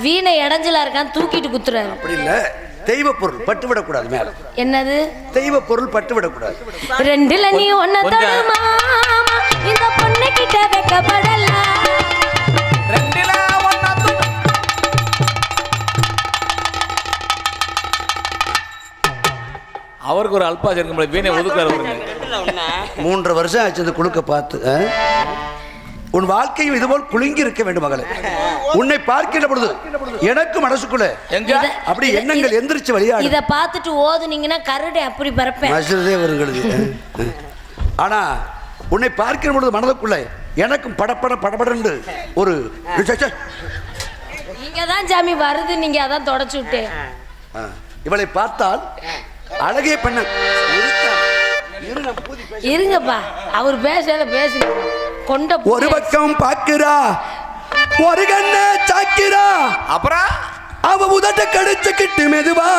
வீணை இடைஞ்சலா இருக்கான்னு தூக்கிட்டு குத்துறாரு. அப்படி இல்ல, தெய்வ பொருள் பட்டு விடக்கூடாது. மேல என்னது தெய்வ பொருள் பட்டு விடக்கூடாது. ரெண்டுல நீ ஒன்ன தருமா இந்த பொண்ணு கிட்ட வைக்கப்படல. ரெண்டுல அவருக்கு ஒரு அல்பாஜ் இருக்கும், வீணை ஒதுக்குறாரு. 3 வருஷம் ஆச்சு இந்த குழுக்க பார்த்து. உன் வாழ்க்கையும் இதுபோல் குலுங்கி இருக்க வேண்டும் மகளே. உன்னை பார்க்கின்ற பொழுது எனக்கு மனசுக்குள்ள அப்படி எண்ணங்கள் எந்திரிச்சு வழியாடு. இத பார்த்துட்டு ஓதுனீங்கன்னா கருடை அப்படி பரப்பேன் மசுரதே வருகிறது. ஆனா உன்னை பார்க்கின்ற பொழுது மனதுக்குள்ள எனக்கும் படபடன்னு ஒரு நீங்க தான் சாமி வருது, நீங்க அதான் தொடச்சு விட்டேன். இவளை பார்த்தால் அழகே பண்ண இருங்கப்பா, அவர் பேசல பேசுங்க. கொண்ட ஒரு பக்கம் பாக்குறா, ஒரு கண்ண சாக்கிறா, அப்புறம் அவ உதட்ட கடிச்சுக்கிட்டு மெதுவா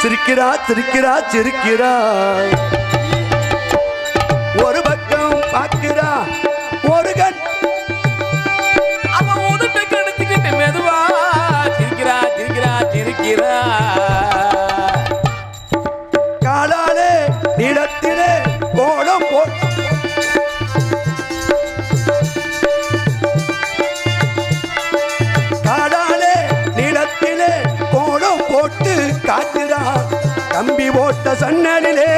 சிரிக்கிறா சிரிக்கிறா சிரிக்கிறா. ஒரு பக்கம் பாக்குறா, ஒரு கண் அவ உதட்ட கடிச்சுக்கிட்டு மெதுவா சிரிக்கிறா சிரிக்கிறா சிரிக்கிறா. காலாலே நிலத்திலே கோலம் போட்டு காட்டுறா, கம்பி ஓட்ட சன்னலிலே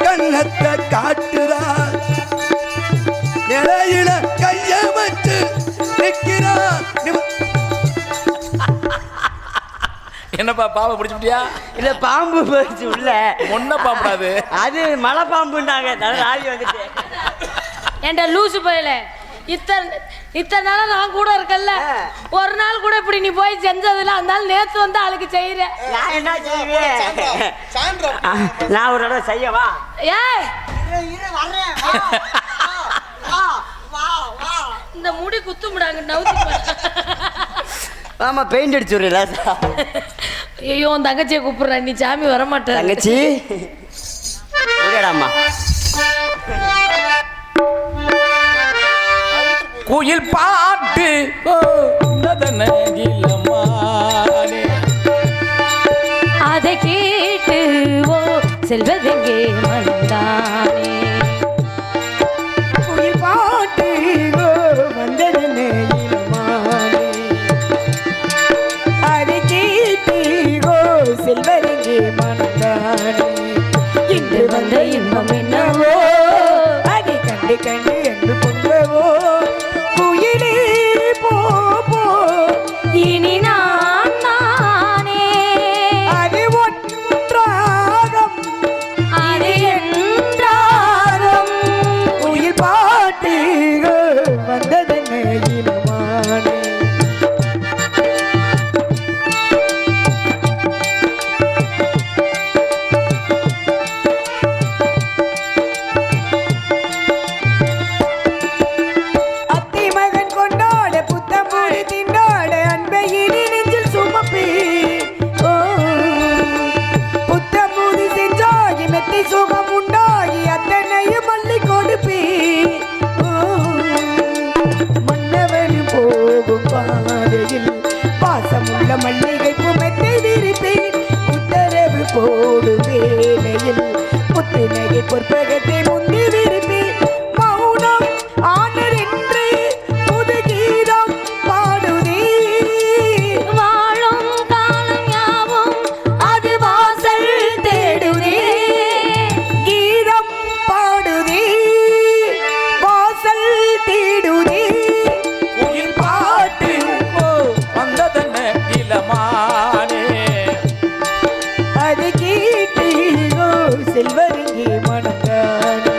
கண்ணத்தை காட்டுறா, நிலையில கைய வச்சு நிக்கிறா. என்னப்பா பாம்பு பிடிச்சிட்டியா? இல்ல பாம்பு போயிடுச்சு உள்ள. ஒன்ன பாம்புடாது, அது மலை பாம்புன்னாங்க. ஆடி வந்துட்டு ஏண்டா லூசு போயல, இத்தனை நாளா நான் கூட இருக்கல, ஒரு நாள் கூட இப்படி நீ போய் செஞ்சதுல அந்த நாள் நேத்து வந்து ஆளுக்கு செய்யற. நான் என்ன செய்வேன்? நான் ஒரு இடம் செய்யவா? ஏய் இந்த முடி குத்து முடாங்க நவுத்தி. ஆமா பெயிண்ட் அடிச்சு விடுறீங்களா? ஐயோ உன் தங்கச்சியை கூப்பிடுற, நீ சாமி வர மாட்டேன். தங்கச்சி ஓடியாடாமா. குயில் பாட்டு அதை கேட்டு ஓ செல்வதெங்கே மனந்தானே. குயில் பாட்டு வந்ததென்ன இளமானே, அதை கேட்டு செல்வதெங்கே மனந்தானே. இன்று வந்த இன்பம் என்னவோ அதை கண்டு கண்டு என்று கொண்டவோ. குயிலே போ போ இனி நான் நானே, அது ஒன்றாகம் அது என்றாகும். குயில் பாட்டு வந்ததென்ன இளமானே. சுகம் உண்டாகி அத்தனையும் மல்லி கொடுப்பி. மன்னவன் போகும் பாதையில் பாசமுள்ள மல்லிகை புமத்தை விரிப்பேன். உத்தரவு போடு வேலையில் முத்துநகை பொற்பகத்தை முந்தி விரிப்பேன். மௌனம் ஆனர் என்று புது கீதம் பாடுதே. வாழும் காலம் யாவும் அது வாசல் தேடுதே. கீதம் பாடுதே, வாசல் தேடுதே. குயில் பாட்டு வந்ததென்ன இளமானே. அது கேட்டு செல்வருங்கே மனந்தானே.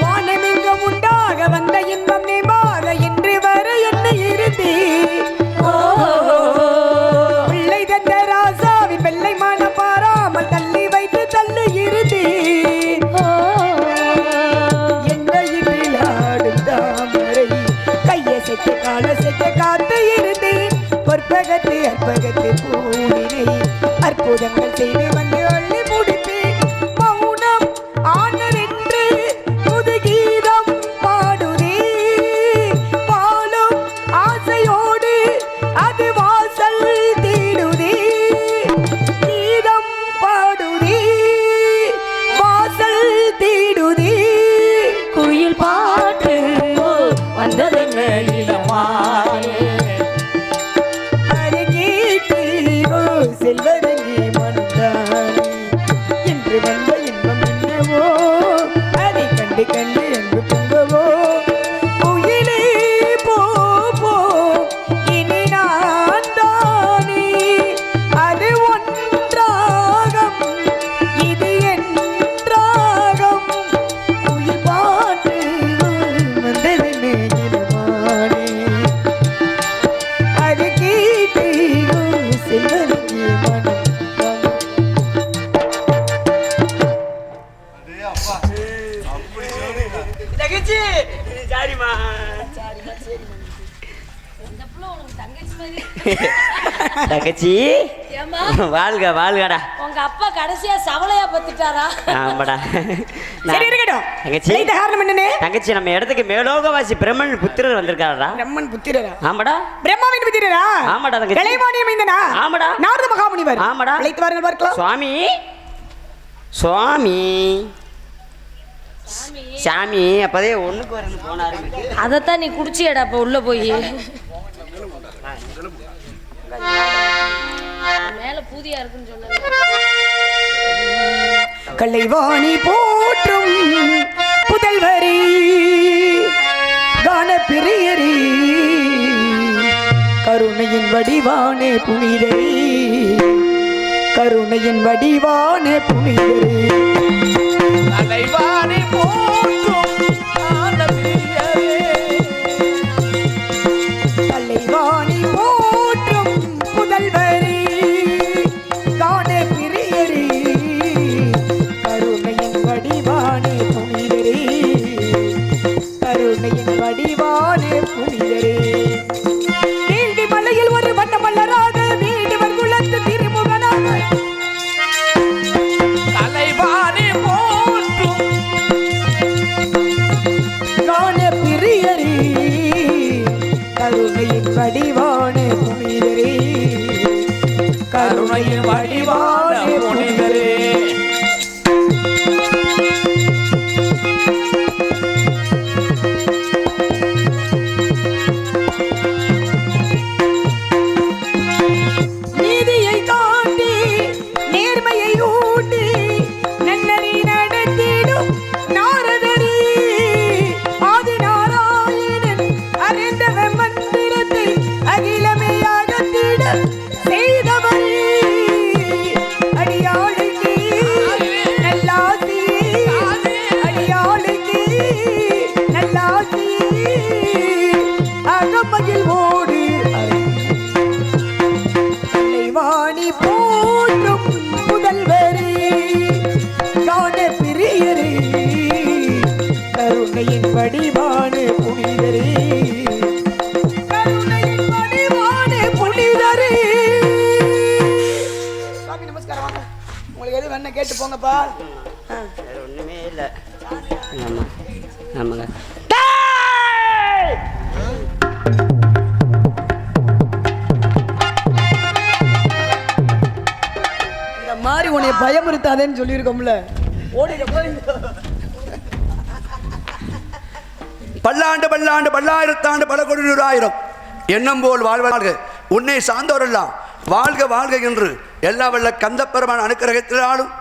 வானமெங்கும் உண்டாக வந்த இன்பம் நீமாற என்று வர என்ன இருந்தே. பிள்ளை தந்த ராசாவின் வெள்ளை மனம் பாராமல் தள்ளி வைத்து தள்ளி இருந்தே. எந்த ஆடும் தாமரை கையசைத்து காலசைத்து காத்து இருந்தேன். பொற்பகத்து அற்பகத்து பூவினை அற்புதங்கள் செய்து வந்து அள்ளி முடிப்பேன். கண்டு கண்டு அன்பு பொங்கவோ உயிரே போ போ இனி நான் தானே அது ஒன்றாகம் இது என்றாகம் உயிர் பாட்டு வந்ததென்னே இனமானே அது கேட்டு செல்வனே மனம் தங்கச்சி சாரிமா இந்த புள்ள உனக்கு தங்கச்சி மாதிரி தங்கச்சி ஏம்மா வாழ்க வாழ்கடா. உங்க அப்பா கடைசியா சவளையா பத்துட்டாரா? ஆமாடா. சரி இருக்கட்டும் தங்கச்சி இந்த காரணம் என்னன்னு தங்கச்சி நம்ம இடத்துக்கு மேலோகவாசி பிரம்மன் புத்திரர் வந்திருக்காரா? பிரம்மன் புத்திரரா? ஆமாடா. பிரம்மாவின் புத்திரரா? ஆமாடா தங்கச்சி. கலைவாணியம் மைந்தனா? ஆமாடா. நாரத மகாமுனிவர். ஆமாடா. அழைத்து வாருங்கள் பார்க்கலாம். சுவாமி சுவாமி சாமி அப்பதே ஒண்ணுக்கு வரந்து போனாரு. அதைத்தான் நீ குடிச்சியடா இப்ப உள்ள போய் மேல பூதியா இருக்குன்னு சொன்ன. கலைவாணி போற்றும் புதல்வரி கான பிரியரி கருணையின் வடிவானே புனிதரி கருணையின் வடிவானே புனிதரி தலைவாணி போற்றும் ஆனபிரியரே. கலைவாணி போற்றும் புதல்வரி கான பிரியரி கருணையின் வடிவானே புனிதரி கருணையின் வடிவானே புனிதரி நீண்டி மலையில் ஒரு வண்ண மலராக வீடுவர் குலத்து திருமுகனாக தலைவாணி போற்றும் கான பிரியரி கருணையின் வடிவானே புனிதரி கருணையின் வடிவான புனிதரே. நீதியை காட்டி நேர்மையை ஊட்டி நன்னறி நடத்திடும் நாரதரி ஆதி நாராயணன் அறிந்தவ மந்திரத்தை அகிலமையாகத்திட செய்தவரி அடியாளுக்கு நல்லாசி அடியாளுக்கு நல்லாசி அகமகில் ஓடு கலைவாணி போற்றும் புதல்வரி காண பிரியரி கருணையின் வடிவான புனிதரி கருணையின் வடிவான புனிதரி. சாமி நமஸ்காரம் வாங்க. உங்களுக்கு எது வேணா கேட்டு போங்கப்பா. வேற ஒண்ணுமே இல்ல. ஆமா ஆமாங்க. இந்த மாதிரி உன்னை பயமுறுத்தாதேன்னு சொல்லியிருக்கோம்ல. ஓடிட போறீங்க. பல்லாண்டு பல்லாண்டு பல்லாயிரத்தாண்டு பல கோடி நூறாயிரம் எண்ணம் போல் வாழ்வார்கள் உன்னை சார்ந்தவரெல்லாம் வாழ்க வாழ்க என்று எல்லா வல்ல கந்தப்பெருமான் அனுக்கிரகத்தினாலும்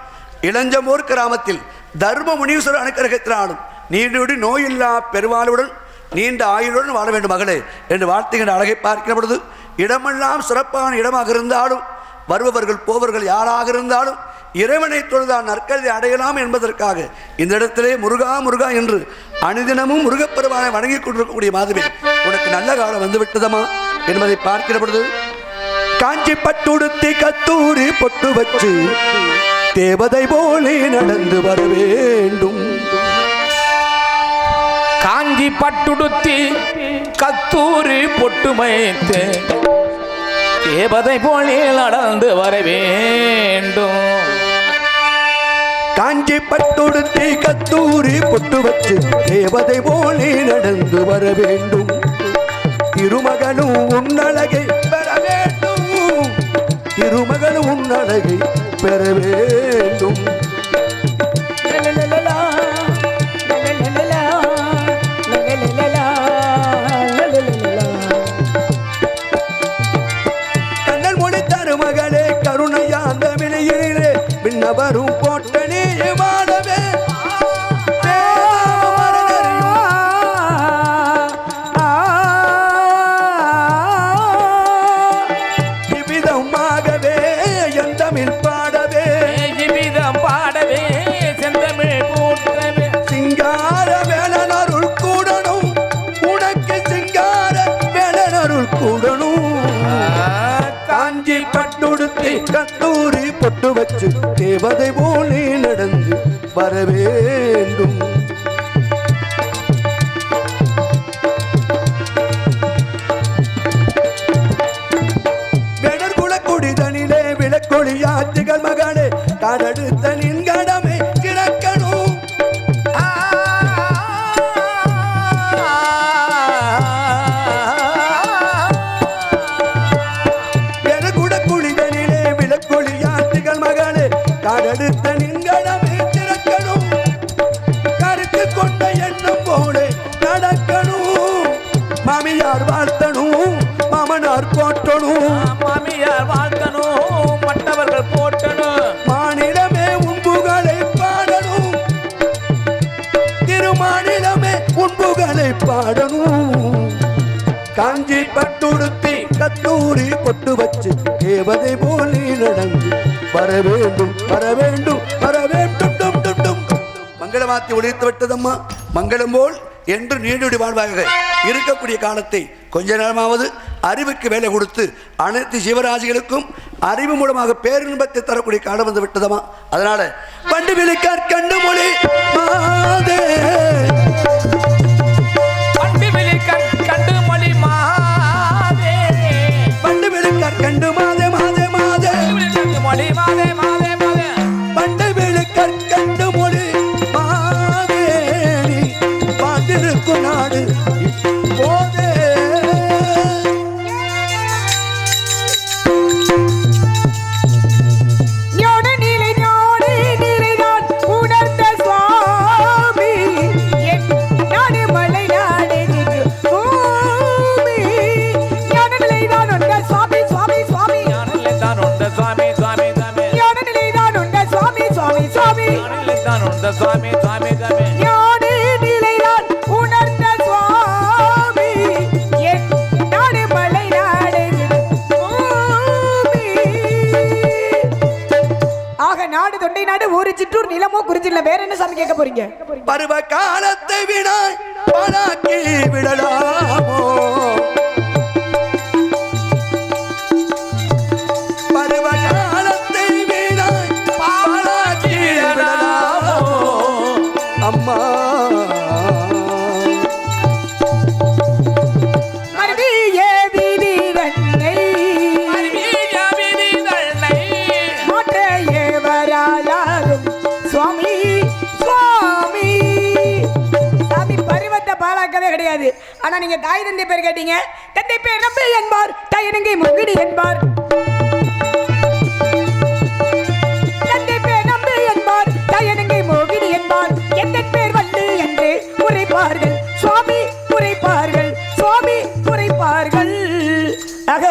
இளஞ்சமூர் கிராமத்தில் தர்ம முனீஸ்வரர் அனுக்கிரகத்தினாலும் நீடுடி நோயில்லா பெருவாளுடன் நீண்ட ஆயுளுடன் வாழ வேண்டும் மகளே என்று வாழ்த்துகின்ற அழகை பார்க்கிற பொழுது இடமெல்லாம் சிறப்பான இடமாக இருந்தாலும் வருபவர்கள் போவர்கள் யாராக இருந்தாலும் இறைவனை தொழுதால் நற்கல்வி அடையலாம் என்பதற்காக இந்த இடத்திலே முருகா முருகா என்று அனுதினமும் முருகப்பெருமானை வணங்கி கொண்டிருக்கக்கூடிய மாதவி உனக்கு நல்ல காலம் வந்துவிட்டதமா என்பதை பார்க்கிற பொழுது காஞ்சி பட்டுடுத்தி கத்தூரி பொட்டு வச்சு தேவதை போலே நடந்து வர வேண்டும். காஞ்சி பட்டுடுத்தி கத்தூரி பொட்டுமைத்து தேவதை போலே நடந்து வர வேண்டும். காஞ்சி பட்டுடுத்தி கத்தூரி பொட்டு வச்சு தேவதை போலே நடந்து வர வேண்டும். திருமகனும் உன்னழகை பெற வேண்டும். திருமகனும் உன்னழகை பெற வேண்டும். கண்ணல் மொழி தருமகளே கருணையாந்த வினையிலே விண்ணவரும் போட்டனே வாழவே கத்தூரி பொட்டு வச்சு தேவதை போலே நடந்து வர வேண்டும். குடிதனிலே விளக்கொழியாற்றுகள் மகனே கடடுத்த நின் கடமை சிறக்கணும். வெறுகுட குடிதனிலே விளக்கொழியாற்றுகள் மகனே கடடுத்த நின் கடமை சிறக்கணும். கருத்து கொண்ட எண்ணம் போல நடக்கணும். மாமியார் வாழ்த்தணும், மாமனார் போட்டணும், மாமியார் வாழ்த்தணும், மற்றவர்கள் போட்டணும். மாநிலமே உன்புகளை பாடணும், திருமாநிலமே உன்புகளை பாடணும். காஞ்சி பட்டுடுத்தி கத்தூரி பொட்டு வச்சு தேவதை போலி நடந்து வர வேண்டும், வர வேண்டும், வர வேண்டும். மங்களமாத்தி ஒழித்து விட்டதம்மா. மங்களம் போல் என்று நீடுடி வாழ்வாக இருக்கக்கூடிய காலத்தை கொஞ்ச நேரமாவது அறிவுக்கு வேலை கொடுத்து அனைத்து சிவராசிகளுக்கும் அறிவு மூலமாக பேரின்பத்தை தரக்கூடிய காலம் வந்து விட்டதமா. அதனால பண்டு விழிக்கார் கண்டு மொழி மாதே, பண்டு விழிக்கார் கண்டு மொழி மாதே, பண்டு விழிக்கார் கண்டு மாதே மாதே மாதே மொழி மாதே மாதே மாதே, பண்டு விழிக்கார் கண்டு மொழி மாதே பார்த்திருக்கும் நாடு போதே. சுவாமி சுவாமி சுவாமி ஞான நிலைதான் உணர்ந்த சுவாமி என் நாடு மலை நாடு ஆக நாடு தொண்டை நாடு ஒரு சிற்றூர் நிலமோ குறிஞ்சில்ல. வேற என்ன சாமி கேட்க போறீங்க? பருவ காலத்தை விடாய் பழக்கி விடலாமோ, பருவ காலத்தை விடாய் பழக்கி விடலாமோ அம்மா. மருவிய விதி தன்னை மாற்றைய வராலும் சுவாமி சுவாமி சாமி பருவத்தை பாழாக்கவே கிடையாது. ஆனா நீங்க தாய் தந்தை பேர் கேட்டீங்க. தந்தை பேர் நம்பி என்பார், தாயனங்கை முகிடி என்பார். தந்தை பேர் நம்பி என்பார், தாயனங்கை மோகினி என்பார். எந்த பேர் வள்ளி என்று உரைப்பார்கள் சுவாமி, உரைப்பார்கள் சுவாமி, உரைப்பார்கள். ஆக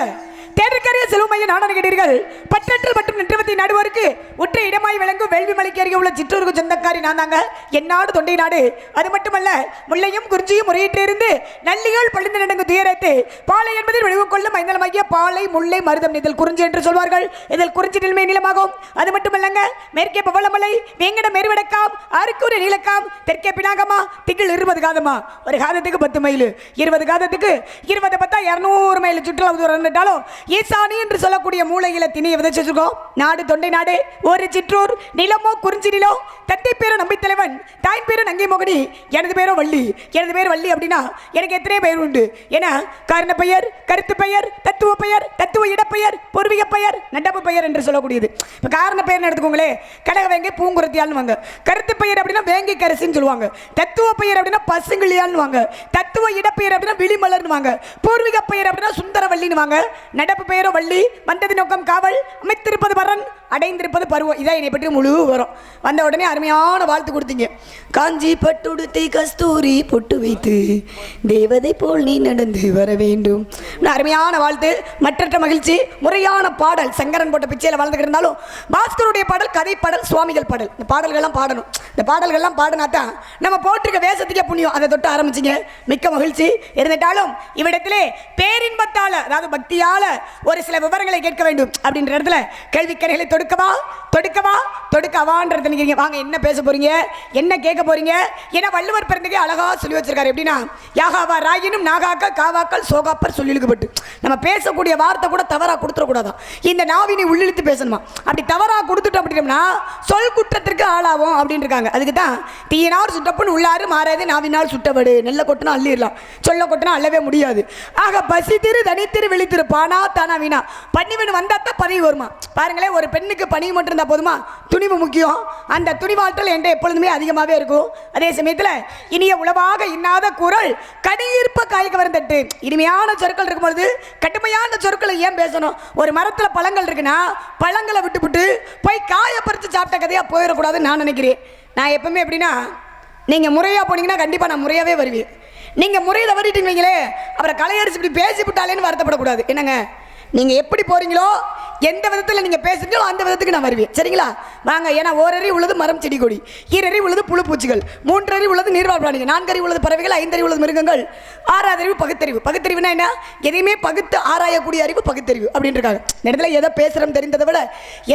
தேர்தற்கரிய செல்வமைய நாடனை கேட்டீர்கள். பற்றற்றல் மற்றும் நின்றவத்தை நாடுவாருக்கு ஒற்றை இடமாய் விளங்கும் வேள்வி மலைக்கு அருகே உள்ள சிற்றூருக்கு சொந்தக்காரி நான் தாங்க. என்னாடு தொண்டை நாடு. அது மட்டுமல்ல, முல்லையும் குறிஞ்சியும் முறையிட்டிருந்து நல்லிகள் பழிந்து நடங்கு துயரத்து பாலை என்பதில் விளைவு கொள்ளும் ஐந்தலமாகிய பாலை முல்லை மருதம் இதில் குறிஞ்சி என்று சொல்வார்கள். இதில் குறிஞ்சி நிலைமை நீளமாகும். அது மட்டுமல்லங்க, மேற்கே பவளமலை, வேங்கட மேற்வடக்காம், ஆறுக்கூறு நீலக்காம், தெற்கே பினாகமா, திகில் 20 காதமா. ஒரு காதத்துக்கு 10 மைல், 20 காதத்துக்கு 20 10 200 மைல் சுற்றுலா தூரம் இருந்துட்டாலும் ஈசானி என்று சொல்லக்கூடிய மூலையில திணியை விதைச்சிருக்கோம். நாடு தொண்டை நாடு, ஒரு சிற்றூர் நிலமோ குறிஞ்சி நிலம். தந்தை பேரு நம்பி தலைவன், தாயின் பேரு நங்கை மோகினி, எனது பேரோ வள்ளி. எனது பேர் வள்ளி அப்படின்னா எனக்கு எத்தனை பெயர் உண்டு? ஏன்னா காரண பெயர், கருத்து பெயர், தத்துவ பெயர், தத்துவ இடப்பெயர், பூர்வீக பெயர், நடப்பு பெயர் என்று சொல்லக்கூடியது. இப்போ காரண பெயர்னு எடுத்துக்கோங்களே, கடக வேங்கை பூங்குரத்தியால்னு வாங்க. கருத்து பெயர் அப்படின்னா வேங்கை கரிசின்னு சொல்லுவாங்க. தத்துவ பெயர் அப்படின்னா பசுங்கிளியான்னு வாங்க. தத்துவ இடப்பெயர் அப்படின்னா விழிமலர்னு வாங்க. பூர்வீக பெயர் அப்படின்னா சுந்தரவல்லின்னு வாங்க. நடப்பு பெயரோ வள்ளி, வந்தது நோக்கம் காவல், அமைத்திருப்பது பரன், அடைந்திருப்பது பருவம். இதான் என்னை பற்றி முழு வரும். வந்த உடனே அருமையான வாழ்த்து கொடுத்தீங்க. காஞ்சி பட்டுடுத்தை கஸ்தூரி பொட்டு வைத்து தேவதை போல் நீ நடந்து வர வேண்டும். அருமையான வாழ்த்து, மற்றற்ற மகிழ்ச்சி, முறையான பாடல். சங்கரன் போட்ட பிச்சையில் வளர்ந்துக்கிட்டு இருந்தாலும் பாஸ்கருடைய பாடல், கதை பாடல், சுவாமிகள் பாடல். இந்த பாடல்கள்லாம் பாடணும். இந்த பாடல்கள்லாம் பாடினா தான் நம்ம போட்டிருக்க வேஷத்துக்கே புண்ணியம். அதை தொட்டு ஆரம்பிச்சிங்க, மிக்க மகிழ்ச்சி. இருந்துட்டாலும் இவ்விடத்திலே பேரின்பத்தால, அதாவது பக்தியால ஒரு சில விவரங்களை கேட்க வேண்டும் அப்படின்ற இடத்துல கேள்விக்கரைகளை தொடுக்கவா தொடுக்கவா தொடுக்கவான்றது நினைக்கிறீங்க. வாங்க, என்ன பேச போறீங்க, என்ன கேட்க போறீங்க? ஏன்னா வள்ளுவர் பிறந்தகை அழகா சொல்லி வச்சிருக்காரு. எப்படின்னா, யாகாவா ராயினும் நாகாக்க காவாக்கள் சோகாப்பர் சொல்லிழுக்கப்பட்டு. நம்ம பேசக்கூடிய வார்த்தை கூட தவறா கொடுத்துடக்கூடாதான். இந்த நாவினை உள்ளிழுத்து பேசணுமா. அப்படி தவறா கொடுத்துட்டோம் அப்படின்னா சொல் குற்றத்திற்கு ஆளாகும் அப்படின்னு இருக்காங்க. அதுக்கு தான் தீயினால் சுட்டப்புன்னு உள்ளாறு மாறாது நாவினால் சுட்டவடு. நெல்ல கொட்டினா அள்ளிடலாம், சொல்ல கொட்டினா அள்ளவே முடியாது. ஆக பசி திரு தனித்திரு வெளித்திரு பானா தானா வீணா பணிவன் வந்தாத்தான் பதவி வருமா. பாருங்களேன், ஒரு பெண்ணுக்கு பணிவு மட்டும் இருந்தால் போதுமா? துணிவு முக்கியம். அந்த துணிவாற்றல் என்ற எப்பொழுதுமே அதிகமாகவே இருக்கும். அதே சமயத்தில் இனிய உளவாக இன்னாத குரல் கடியிருப்ப காய்க்க வரும் தட்டு. இனிமையான சொற்கள் இருக்கும்பொழுது கடுமையான சொற்களை ஏன் பேசணும்? ஒரு மரத்தில் பழங்கள் இருக்குன்னா பழங்களை விட்டுவிட்டு போய் காய பறித்து சாப்பிட்ட கதையாக போயிடக்கூடாதுன்னு நான் நினைக்கிறேன். நான் எப்பவுமே எப்படின்னா, நீங்கள் முறையாக போனீங்கன்னா கண்டிப்பாக நான் முறையாகவே வருவேன். நீங்கள் முறையை தவறிட்டீங்களே அப்புறம் கலையரிசி இப்படி பேசிவிட்டாலேன்னு வருத்தப்படக்கூடாது. என்னங்க, நீங்கள் எப்படி போகிறீங்களோ எந்த விதத்தில் நீங்கள் பேசுகிறீங்களோ அந்த விதத்துக்கு நான் வருவேன். சரிங்களா? வாங்க. ஏன்னா ஓரறி உள்ளது மரம் செடி கொடி, ஈரறி உள்ளது புழு பூச்சிகள், மூன்றறி உள்ளது நீர்வாழ் பிராணிகள், நான்கறி உள்ளது பறவைகள், ஐந்தறி உள்ளது மிருகங்கள், ஆறாவது அறிவு பகுத்தறிவு. பகுத்தறிவுனா என்ன? எதையுமே பகுத்து ஆராயக்கூடிய அறிவு பகுத்தறிவு அப்படின்னு இருக்காங்க. இந்த இடத்துல எதை பேசுகிறோம் தெரிந்ததை விட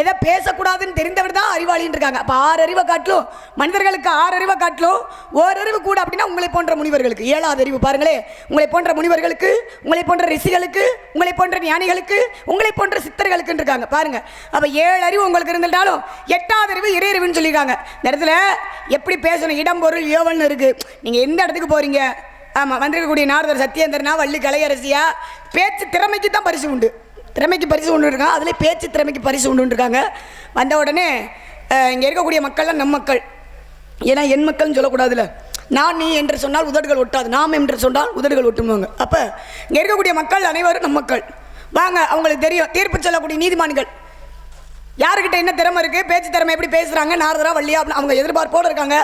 எதை பேசக்கூடாதுன்னு தெரிந்தவர் தான் அறிவாளின்னு இருக்காங்க. அப்போ 6 அறிவை காட்டிலும் மனிதர்களுக்கு 6 அறிவை காட்டிலும் ஓரறிவு கூட அப்படின்னா உங்களை போன்ற முனிவர்களுக்கு 7வது அறிவு. பாருங்களே, உங்களை போன்ற முனிவர்களுக்கு, உங்களை போன்ற ரிஷிகளுக்கு, உங்களை போன்ற ஞானிகளுக்கு, உங்களை போன்ற சித்தர்களுக்கு இருக்காங்க. பாருங்க, அப்ப 7 அறிவு உங்களுக்கு இருந்தாலும் 8வது அறிவு இறையறிவுன்னு சொல்லியிருக்காங்க. இந்த இடத்துல எப்படி பேசணும், இடம் பொருள் யோவன் இருக்கு. நீங்க எந்த இடத்துக்கு போறீங்க? ஆமா, வந்திருக்கக்கூடிய நாரதர் சத்தியேந்திரனா வள்ளி கலையரசியா பேச்சு திறமைக்கு தான் பரிசு உண்டு. திறமைக்கு பரிசு உண்டு இருக்காங்க. அதுல பேச்சு திறமைக்கு பரிசு உண்டு இருக்காங்க. வந்த உடனே இங்க இருக்கக்கூடிய மக்கள்லாம் நம் மக்கள். ஏன்னா என் மக்கள்னு சொல்லக்கூடாதுல. நான் நீ என்று சொன்னால் உதடுகள் ஒட்டாது, நாம் என்று சொன்னால் உதடுகள் ஒட்டுவாங்க. அப்ப இங்க இருக்கக்கூடிய மக்கள் அனைவரும் நம் மக்கள். வாங்க, அவங்களுக்கு தெரியும் தீர்ப்பு சொல்லக்கூடிய நீதிமான்கள் யாருக்கிட்ட என்ன திறமை இருக்கு, பேச்சு திறமை எப்படி பேசுறாங்க, நாரதரா வள்ளியா அவங்க எதிர்பார்ப்போடு இருக்காங்க.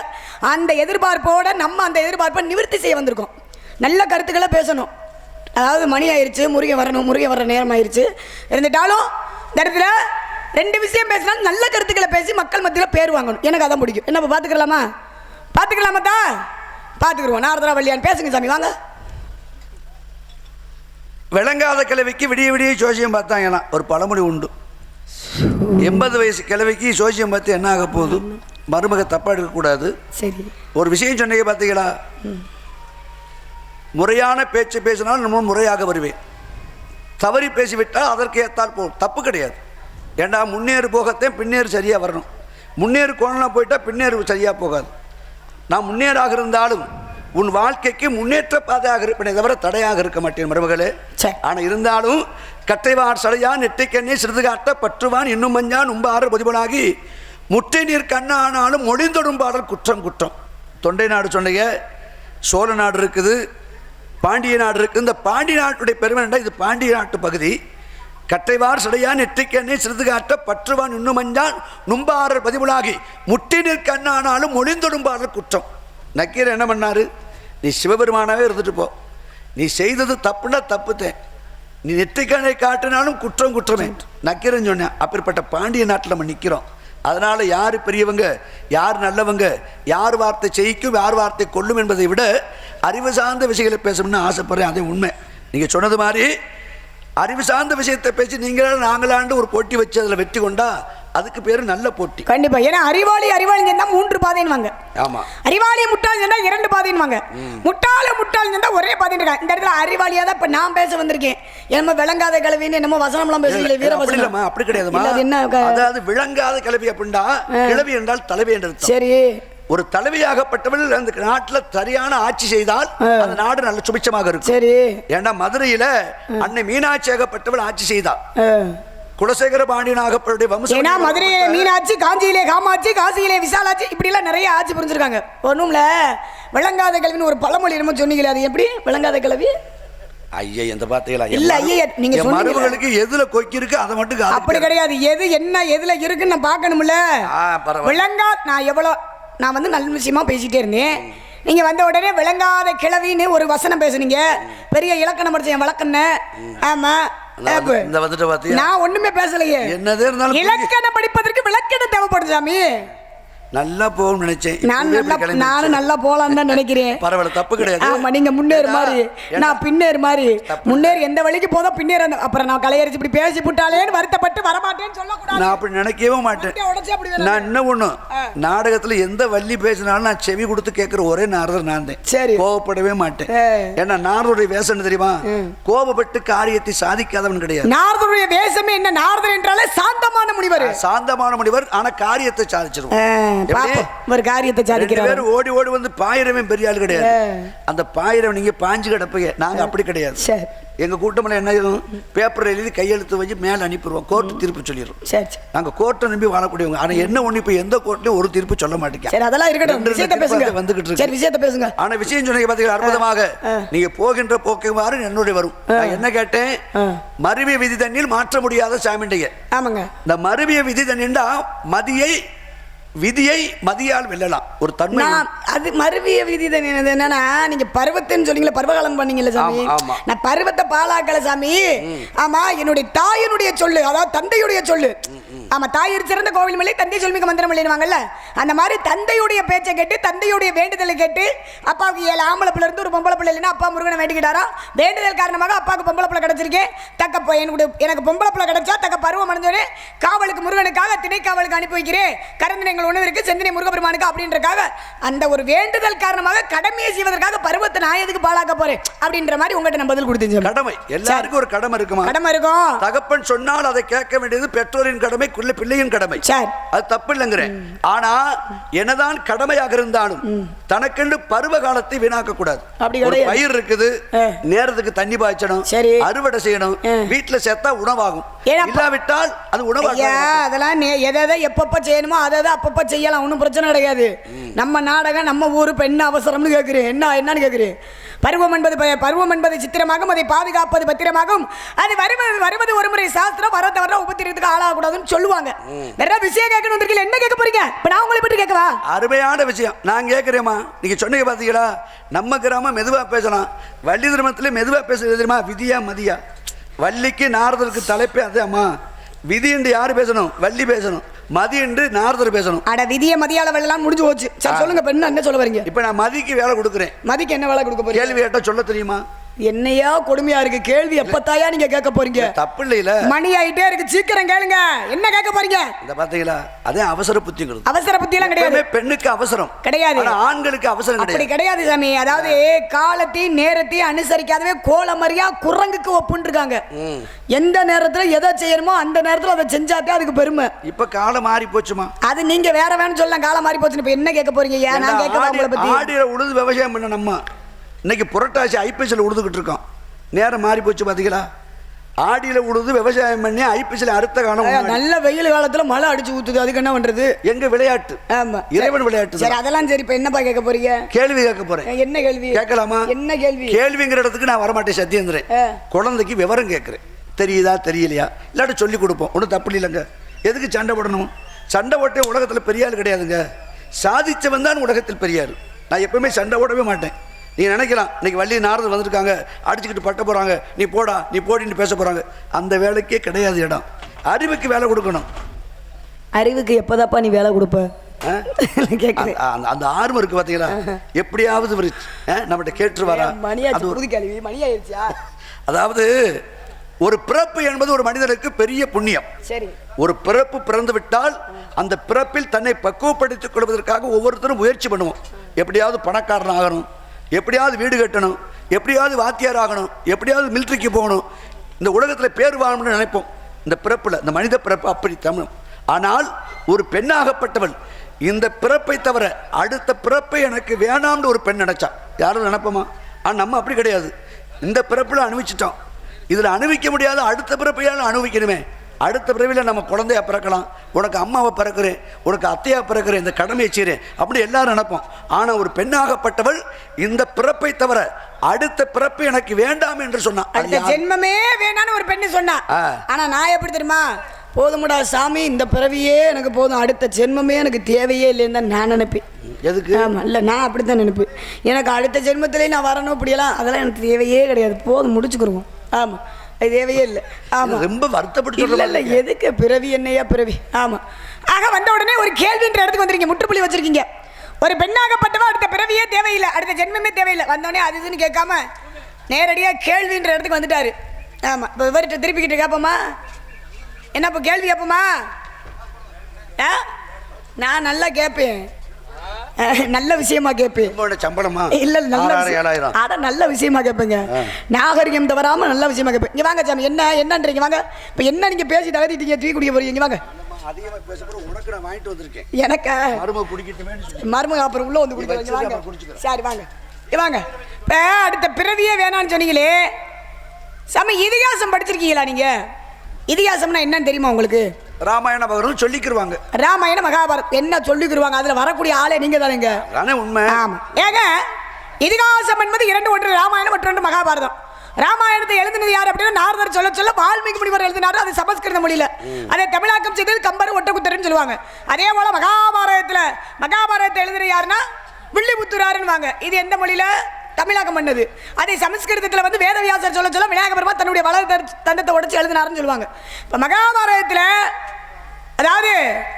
அந்த எதிர்பார்ப்போட நம்ம அந்த எதிர்பார்ப்பை நிவர்த்தி செய்ய வந்திருக்கோம். நல்ல கருத்துக்களை பேசணும். அதாவது மணி ஆயிடுச்சு, முருகன் வரணும், முருகன் வர நேரம் ஆயிடுச்சு. இருந்துட்டாலும் இந்த இடத்துல 2 விஷயம் பேசினாலும் நல்ல கருத்துக்களை பேசி மக்கள் மத்தியில் பேர் வாங்கணும். எனக்கு அதான் பிடிக்கும். என்ன பார்த்துக்கலாமா? பார்த்துக்கலாமா தான்? பார்த்துக்குருவோம். நாரதரா வள்ளியான்னு பேசுங்க சாமி. வாங்க. விளங்காத கிழவிக்கு விடிய விடிய சோசியம் பார்த்தாங்கன்னா ஒரு பழமொழி உண்டு. 80 வயசு கிழவிக்கு சோசியம் பார்த்து என்ன ஆக போகுது, மருமக தப்பா எடுக்கக்கூடாது. சரி, ஒரு விஷயம் சொன்னீங்க பார்த்தீங்களா, முறையான பேச்சு பேசினாலும் நம்ம முறையாக வருவேன். தவறி பேசிவிட்டால் அதற்கு ஏற்றால் போ, தப்பு கிடையாது. ஏண்டா முன்னேறு போகத்தேன் பின்னேறு சரியாக வரணும். முன்னேறு கோணலாம் போயிட்டால் பின்னேறு சரியாக போகாது. நான் முன்னேறாக இருந்தாலும் உன் வாழ்க்கைக்கு முன்னேற்ற பாதையாக இருப்பேனே தவிர தடையாக இருக்க மாட்டேன் மருமகளே. ஆனால் இருந்தாலும் கட்டைவார் சடையான் நெட்டைக்கண்ணே சிறிது காட்ட பற்றுவான் இன்னும் மஞ்சான் உம்பாறு பொதுபனாகி முட்டை நீர் கண்ணானாலும் மொழிந்தொடும் பாடல் குற்றம் குற்றம். தொண்டை நாடு சொன்னீங்க, சோழ நாடு இருக்குது, பாண்டிய நாடு இருக்குது. இந்த பாண்டிய நாட்டுடைய பெருமை இது பாண்டிய நாட்டு பகுதி. கட்டைவார் சடையான் நெற்றிக்கண்ணே சிறிது காட்ட பற்றுவான் இன்னும் மஞ்சான் நும்பாரர் பதிவுளாகி முட்டை நீர் கண்ணானாலும் மொழிந்தொடும் பாடல் குற்றம். நக்கீரர் என்ன பண்ணாரு, நீ சிவபெருமானாவே இருந்துட்டு போ, நீ செய்தது தப்புன்னா தப்புத்தேன், நீ நெற்றிக்கண்ணை காட்டினாலும் குற்றம் குற்றமே நக்கீரன் சொன்னேன். அப்படிப்பட்ட பாண்டிய நாட்டில் நம்ம நிற்கிறோம். அதனால் யார் பெரியவங்க, யார் நல்லவங்க, யார் வார்த்தை செய்யும், யார் வார்த்தை கொள்ளும் என்பதை விட அறிவு சார்ந்த விஷயங்களை பேசணும்னு ஆசைப்படுறேன். அதே உண்மை. நீங்கள் சொன்னது மாதிரி அறிவு சார்ந்த விஷயத்தை பேசி நீங்களாம் நாங்களாண்டு ஒரு போட்டி வச்சு அதில் வெற்றி கொண்டா அதுக்கு பேரு நல்ல போட்டி. கண்டிப்பா. ஏன்னா அறிவாளி சொன்னா 3 பாதைன்னு. ஆமா, அறிவாளி முட்டாள் சொன்னா 2 பாதைன்னு. முட்டாள் சொன்னா ஒரே பாதை. இந்த இடத்துல அறிவாளியா தான் இப்ப நான் பேச வந்திருக்கேன். என்னமோ விளங்காத கிளவின்னு என்னமோ வசனம்லாம் பேசுறீங்களே, வீரவசனம். அப்படி கிடையாதுமா. அதாவது விளங்காத கிளவி அப்படின்னா கிளவி என்றால் தலைவி என்றது. சரி, ஒரு தலைவியாகப்பட்டவள் அந்த நாட்டில் சரியான ஆட்சி செய்தால் அந்த நாடு நல்ல சுபிட்சமாக இருக்கும். சரி, ஏன்னா மதுரையில அன்னை மீனாட்சி ஆகப்பட்டவள் ஆட்சி செய்தாள். குலசேகர பாண்டியனாகப்பட்ட வம்சம். மதுரையிலே மீனாட்சி, காஞ்சியிலே காமாட்சி, காசியிலே விசாலாட்சி, இப்படி எல்லாம் நிறைய ஆட்சி புரிஞ்சிருக்காங்க. ஒண்ணும்ல விளங்காத கிழவின்னு ஒரு பழமொழி என்னமோ சொன்னீங்களே, அது எப்படி விளங்காத கிழவி? ஐயா, எந்த பாத்தீங்களா? இல்ல ஐயா, நீங்க மருமகளுக்கு எதுல கொக்கி இருக்கு அதை மட்டும் அப்படி கிடையாது. எது என்ன எதுல இருக்குன்னு நான் பார்க்கணும்ல. விளங்கா நான் வந்து நல்ல விஷயமா பேசிட்டே இருந்தேன். நீங்க வந்த உடனே விளங்காத கிழவின்னு ஒரு வசனம் பேசுனீங்க. பெரிய இலக்கணம் படிச்ச வழக்கண்ண. ஆமா, நான் ஒண்ணுமே பேசலையே. என்னது இருந்தாலும் இலக்கணம் படிப்பதற்கு விளக்கணம் தேவைப்படுது சாமி. நல்லா போகும்னு நினைச்சேன். நானும் நல்லா போலான்னு தான் நினைக்கிறேன். பரவாயில்ல, தப்பு கிடையாது. ஆமா, நீங்க முன்னேறு மாதிரி நான் பின்னேறு மாதிரி. முன்னேறு எந்த வழிக்கு போதோ பின்னேறு. அப்புறம் நான் கலையரிச்சு இப்படி பேசி புட்டாலேன்னு வருத்தப்பட்டு வரமாட்டேன்னு சொல்லக்கூடாது. நான் அப்படி நினைக்கவே மாட்டேன். நான் இன்னும் ஒண்ணு, நாடகத்துல எந்த வள்ளி பேசினாலும் நான் செவி கொடுத்து கேட்கிற ஒரே நாரதர் நான் தான். சரி, கோவப்படவே மாட்டேன். ஏன்னா நாரதருடைய வேஷம் தெரியுமா, கோபப்பட்டு காரியத்தை சாதிக்காதவன் கிடையாது. நாரதருடைய வேஷமே என்ன? நாரதர் என்றாலே சாந்தமான முனிவர். சாந்தமான முனிவர், ஆனா காரியத்தை சாதிச்சிருவோம். ஒரு காரியத்தை சாதிக்கிறார். ஓடி ஓடி வந்து பாயிரவன் பெரிய ஆள் கிடையாது. அந்த பாயிரவன் நீங்க பாஞ்சு கிடப்பீங்க, நாங்க அப்படி கிடையாது. எங்க கூட்டம்ல என்ன பேப்பர் எழுதி கையெழுத்து வச்சு மேல அனுப்பிடுவோம், கோர்ட்டு தீர்ப்பு சொல்லிடுறோம். நாங்க கோர்ட்டை நம்பி வாழக்கூடியவங்க. ஆனா என்ன ஒண்ணு, இப்ப எந்த கோர்ட்லயும் ஒரு தீர்ப்பு சொல்ல மாட்டேங்க. அதெல்லாம் இருக்கட்டும், விஷயத்தை பேசுங்க. வந்துகிட்டு இருக்கு, விஷயத்தை பேசுங்க. ஆனா விஷயம் சொன்னீங்க பாத்தீங்களா, அற்புதமாக. நீங்க போகின்ற போக்குமாறு என்னுடைய வரும். நான் என்ன கேட்டேன், மருவிய விதி தண்ணியில் மாற்ற முடியாத சாமிண்டைய. ஆமாங்க, இந்த மருவிய விதி தண்ணிண்டா விதியை மதியால் வெல்லலாம் ஒரு தன்மை. அது மருவிய விதி தான். என்னன்னா, நீங்க பருவத்தைன்னு சொன்னீங்களா, பருவகாலம் பண்ணீங்கல்ல சாமி. நான் பருவத்தை பாலாக்கல சாமி. ஆமா, என்னுடைய தாயினுடைய சொல்லு, அதாவது தந்தையுடைய சொல்லு. ஆமா, தாயிற் சிறந்த கோவில் மலை, தந்தை சொல்மிக்க மந்திரம் இல்லைன்னுவாங்கல்ல. அந்த மாதிரி தந்தையுடைய பேச்சை கேட்டு, தந்தையுடைய வேண்டுதலை கேட்டு, அப்பாவுக்கு 7 ஆம்பளை பிள்ளை இருந்து ஒரு பொம்பளை பிள்ளை இல்லைன்னா அப்பா முருகனை வேண்டிக்கிட்டாரா. வேண்டுதல் காரணமாக அப்பாவுக்கு பொம்பளை பிள்ளை கிடைச்சிருக்கேன். எனக்கு பொம்பளை பிள்ளை கிடைச்சா தக்க பருவம் அடைஞ்சோடனே காவலுக்கு முருகனுக்காக திணை காவலுக்கு அனுப்பி வைக்கிறேன். கருந்தினங்கள் உணவிற்கு செந்தினை முருகபெருமானுக்கு அப்படின்றக்காக அந்த ஒரு வேண்டுதல் காரணமாக கடமையை செய்வதற்காக பருவத்தை நான் எதுக்கு பாழாக்க போறேன் அப்படின்ற மாதிரி உங்ககிட்ட நான் பதில் கொடுத்தேன். கடமை எல்லாருக்கும் ஒரு கடமை இருக்குமா? கடமை இருக்கும். தகப்பன் சொன்னால் அதை கேட்க வேண்டியது பெற்றோரின் கடமை, பிள்ளையின் கடமை. அது தப்பு இல்லைங்கிறேன். ஆனா என்னதான் கடமையாக இருந்தாலும் தனக்கென்று பருவ காலத்தை வீணாக்க கூடாது. ஒரு பயிர் இருக்குது, நேரத்துக்கு தண்ணி பாய்ச்சணும், அறுவடை செய்யணும், வீட்டுல சேர்த்தா உணவாகும். இல்லாவிட்டால் அது உணவாக. அதெல்லாம் எதை எப்பப்ப செய்யணுமோ அதை அப்பப்ப செய்யலாம், ஒன்றும் பிரச்சனை கிடையாது. நம்ம நாடகம் நம்ம ஊரு பெண்ண அவசரம்னு கேட்கிறேன். என்னன்னு கேட்கிறேன். பருவம் என்பது சித்திரமாகும், அதை பாதுகாப்பது பத்திரமாகும். அது வருவது ஒரு முறை சாஸ்திரம், வர தவற உபத்திரத்துக்கு ஆளாகக்கூடாதுன்னு சொல்லுவாங்க. வேற விஷயம் கேட்கணும் வந்திருக்கீங்க, என்ன கேட்க போறீங்க? இப்ப நான் உங்களை பற்றி கேட்கவா? அருமையான விஷயம் நான் கேட்கிறேமா. நீங்க சொன்னீங்க பாத்தீங்களா, நம்ம கிராமம் மெதுவா பேசலாம். வள்ளி திருமணத்துல மெதுவா பேசுறது தெரியுமா? விதியா மதியா. வள்ளிக்கு நாரதருக்கு தலைப்பே அது. அம்மா, விதி என்று யாரு பேசணும்? வள்ளி பேசணும். மதி என்று நாரதர் பேசணும். அட, விதிய மதியால வேலைலாம் முடிஞ்சு போச்சு. சரி சொல்லுங்க, என்ன சொல்ல வரீங்க? இப்ப நான் மதிக்கு வேலை கொடுக்குறேன். மதிக்கு என்ன வேலை கொடுக்க போறீங்க? கேள்வி கேட்டா சொல்ல தெரியுமா? என்னையா கொடுமையா இருக்கு கேள்வி. எப்பத்தாயா நீங்க கேட்க போறீங்க? தப்பு இல்ல, மணி ஆயிட்டே இருக்கு, சீக்கிரம் கேளுங்க. என்ன கேட்க போறீங்க? இந்த பாத்தீங்களா, அதே அவசர புத்திங்கிறது. அவசர புத்தி எல்லாம் கிடையாது. பெண்ணுக்கு அவசரம் கிடையாது, ஆண்களுக்கு அவசரம் கிடையாது. அப்படி கிடையாது சாமி. அதாவது காலத்தையும் நேரத்தையும் அனுசரிக்காதவே கோலமரியா குரங்குக்கு ஒப்புன்னு இருக்காங்க. எந்த நேரத்துல எதை செய்யணுமோ அந்த நேரத்துல அதை செஞ்சாத்தே அதுக்கு பெருமை. இப்ப காலம் மாறி போச்சுமா. அது நீங்க வேற வேணும்னு சொல்லலாம், காலம் மாறி போச்சுன்னு. இப்ப என்ன கேட்க போறீங்க? ஏன் நான் கேட்க உங்களை பத்தி. ஆடியில உழுது விவசாயம் பண்ண நம்ம இன்னைக்கு புரட்டாசி ஐபிஎஸ்ல உழுதுகிட்டு இருக்கோம். நேரம் மாறி போச்சு பாத்தீங்களா. ஆடியில உழுது விவசாயம் பண்ணி ஐபிஎஸ்ல அறுத்த காலம். நல்ல வெயில் காலத்துல மழை அடிச்சு ஊத்துது, அதுக்கு என்ன பண்றது? எங்க விளையாட்டு. ஆமா, இறைவன் விளையாட்டு. சரி, அதெல்லாம் சரி. இப்ப என்னப்பா கேட்க போறீங்க? கேள்வி கேட்க போறேன். என்ன கேள்வி கேட்கலாமா? என்ன கேள்வி? கேள்விங்கிற இடத்துக்கு நான் வரமாட்டேன் சத்தியந்திரன். குழந்தைக்கு விவரம் கேட்கிறேன். தெரியுதா தெரியலையா இல்லாட்டி சொல்லி கொடுப்போம், ஒன்றும் தப்பு இல்லைங்க. எதுக்கு சண்டை போடணும்? சண்டை போட்டே உலகத்தில் பெரிய ஆள் கிடையாதுங்க. சாதிச்சவன் தான் உலகத்தில் பெரிய ஆள். நான் எப்பவுமே சண்டை போடவே மாட்டேன். நீங்க நினைக்கலாம் இன்னைக்கு வள்ளி நாரதர் வந்திருக்காங்க, அடிச்சுக்கிட்டு பட்ட போறாங்க, நீ போடா நீ போடின்னு பேச போறாங்க. அந்த வேலைக்கே கிடையாது இடம். அறிவுக்கு வேலை கொடுக்கணும். அறிவுக்கு எப்பதாப்பா நீ வேலை கொடுப்ப? அந்த ஆர்வம் இருக்கு பாத்தீங்களா. எப்படியாவது நம்மகிட்ட கேட்டுருவாரா? அதாவது ஒரு பிறப்பு என்பது ஒரு மனிதனுக்கு பெரிய புண்ணியம். சரி, ஒரு பிறப்பு பிறந்து விட்டால் அந்த பிறப்பில் தன்னை பக்குவப்படுத்திக் கொள்வதற்காக ஒவ்வொருத்தரும் முயற்சி பண்ணுவோம். எப்படியாவது பணக்காரன் ஆகணும், எப்படியாவது வீடு கட்டணும், எப்படியாவது வாத்தியார் ஆகணும், எப்படியாவது மிலிட்ரிக்கு போகணும், இந்த உலகத்தில் பேர் வாழணும்னு நினைப்போம். இந்த பிறப்பில் இந்த மனித பிறப்பு அப்படி தமிழ். ஆனால் ஒரு பெண்ணாகப்பட்டவள் இந்த பிறப்பை தவிர அடுத்த பிறப்பை எனக்கு வேணாம்னு ஒரு பெண் நினைச்சா யாரும் நினைப்போமா? ஆனால் நம்ம அப்படி கிடையாது. இந்த பிறப்பில் அனுபவிச்சிட்டோம், இதில் அனுபவிக்க முடியாத அடுத்த பிறப்பையால் அனுபவிக்கணுமே. அடுத்த பிறவியில் நம்ம குழந்தையா பிறக்கலாம், உனக்கு அம்மாவை பிறக்கிறேன், உனக்கு அத்தையா பிறக்கிறேன், இந்த கடமையை செய்கிறேன் அப்படி எல்லாரும் நினைப்போம். ஆனால் ஒரு பெண்ணாகப்பட்டவள் இந்த பிறப்பை தவிர அடுத்த பிறப்பு எனக்கு வேண்டாம் என்று சொன்னா, அடுத்த ஜென்மமே வேணான்னு ஒரு பெண்ணு சொன்னா. ஆனா நான் எப்படி தெரியுமா, போதுமுடா சாமி, இந்த பிறவியே எனக்கு போதும், அடுத்த ஜென்மமே எனக்கு தேவையே இல்லைன்னு தான் நான் நினைப்பேன். எதுக்கு? ஆமாம், இல்லை நான் அப்படி தான் நினைப்பேன். எனக்கு அடுத்த ஜென்மத்திலே நான் வரணும் இப்படியெல்லாம் அதெல்லாம் எனக்கு தேவையே கிடையாது, போதும் முடிச்சுக்கிடுவோம். ஆமாம், அது தேவையே இல்லை. ஆமாம், ரொம்ப வருத்தப்பட்டு இல்லை இல்லை, எதுக்கு பிறவி என்னையா பிறவி. ஆமாம், ஆக வந்த உடனே ஒரு கேள்வின்ற இடத்துக்கு வந்துருக்கீங்க, முற்றுப்புள்ளி வச்சிருக்கீங்க. ஒரு பெண்ணாகப்பட்டவா அடுத்த பிறவியே தேவையில்லை, அடுத்த ஜென்மமே தேவையில்லை. வந்தோடனே அது இதுன்னு கேட்காம நேரடியாக கேள்வின்ற இடத்துக்கு வந்துட்டாரு. ஆமாம், இப்போ விவரிட்ட திருப்பிக்கிட்டு கேட்போமா? என்ன இப்போ கேள்வி கேட்போமா? நான் நல்லா கேட்பேன், நல்ல விஷயமா கேட்பேன். சம்பளமா இல்ல, நல்ல 7,000 அட நல்ல விஷயமா கேட்பேங்க, நாகரிகம் தவறாம நல்ல விஷயமா கேட்பேன். இங்க வாங்க சாமி, என்னன்றீங்க வாங்க. இப்போ என்ன நீங்க பேசி தகதிட்டீங்க, தூக்கி குடிக்க போறீங்க? இங்க வாங்க. அதிகமா பேசப்போ உனக்கு நான் வாங்கிட்டு வந்திருக்கேன். எனக்கு மருமக குடிக்கட்டுமே, மருமக அப்புறம் உள்ள வந்து குடிக்க வாங்க. சரி வாங்க, வாங்க. இப்போ அடுத்த பிறவியே வேணான்னு சொன்னீங்களே சாமி, இதிகாசம் படிச்சிருக்கீங்களா நீங்க? இதிகாசம்னா என்னன்னு தெரியுமா உங்களுக்கு? ராமாயண மகாபாரதம் சொல்லிக்கிருவாங்க. ராமாயண மகாபாரதம் என்ன சொல்லிக்கிருவாங்க? அதுல வரக்கூடிய ஆளே நீங்க தானேங்க. அதானே உண்மை. ஆமா. ஏங்க, இதிகாசம் என்பது இரண்டு, ஒன்று ராமாயணம், மற்றொன்று மகாபாரதம். ராமாயணத்தை எழுதினது யார் அப்படின்னா நாரதர் சொல்ல சொல்ல வால்மீகி முனிவர் எழுதினாரு, அது சமஸ்கிருத மொழியில. அதை தமிழாக்கம் செய்தது கம்பர், ஒட்டக்குத்தர்னு சொல்லுவாங்க. அதே போல மகாபாரதத்தை எழுதுற யாருன்னா வில்லிபுத்தூராருன்னு. இது எந்த மொழியில? தமிழாக்கம் பண்ணது. அதை சமஸ்கிருதத்தில் வந்து வேதவியாசர் சொல்ல சொல்ல விநாயக பெருமான் தன்னுடைய வளர் தந்தத்தை உடைச்சு எழுதினாருன்னு சொல்லுவாங்க. இப்போ மகாபாரதத்தில் அதாவது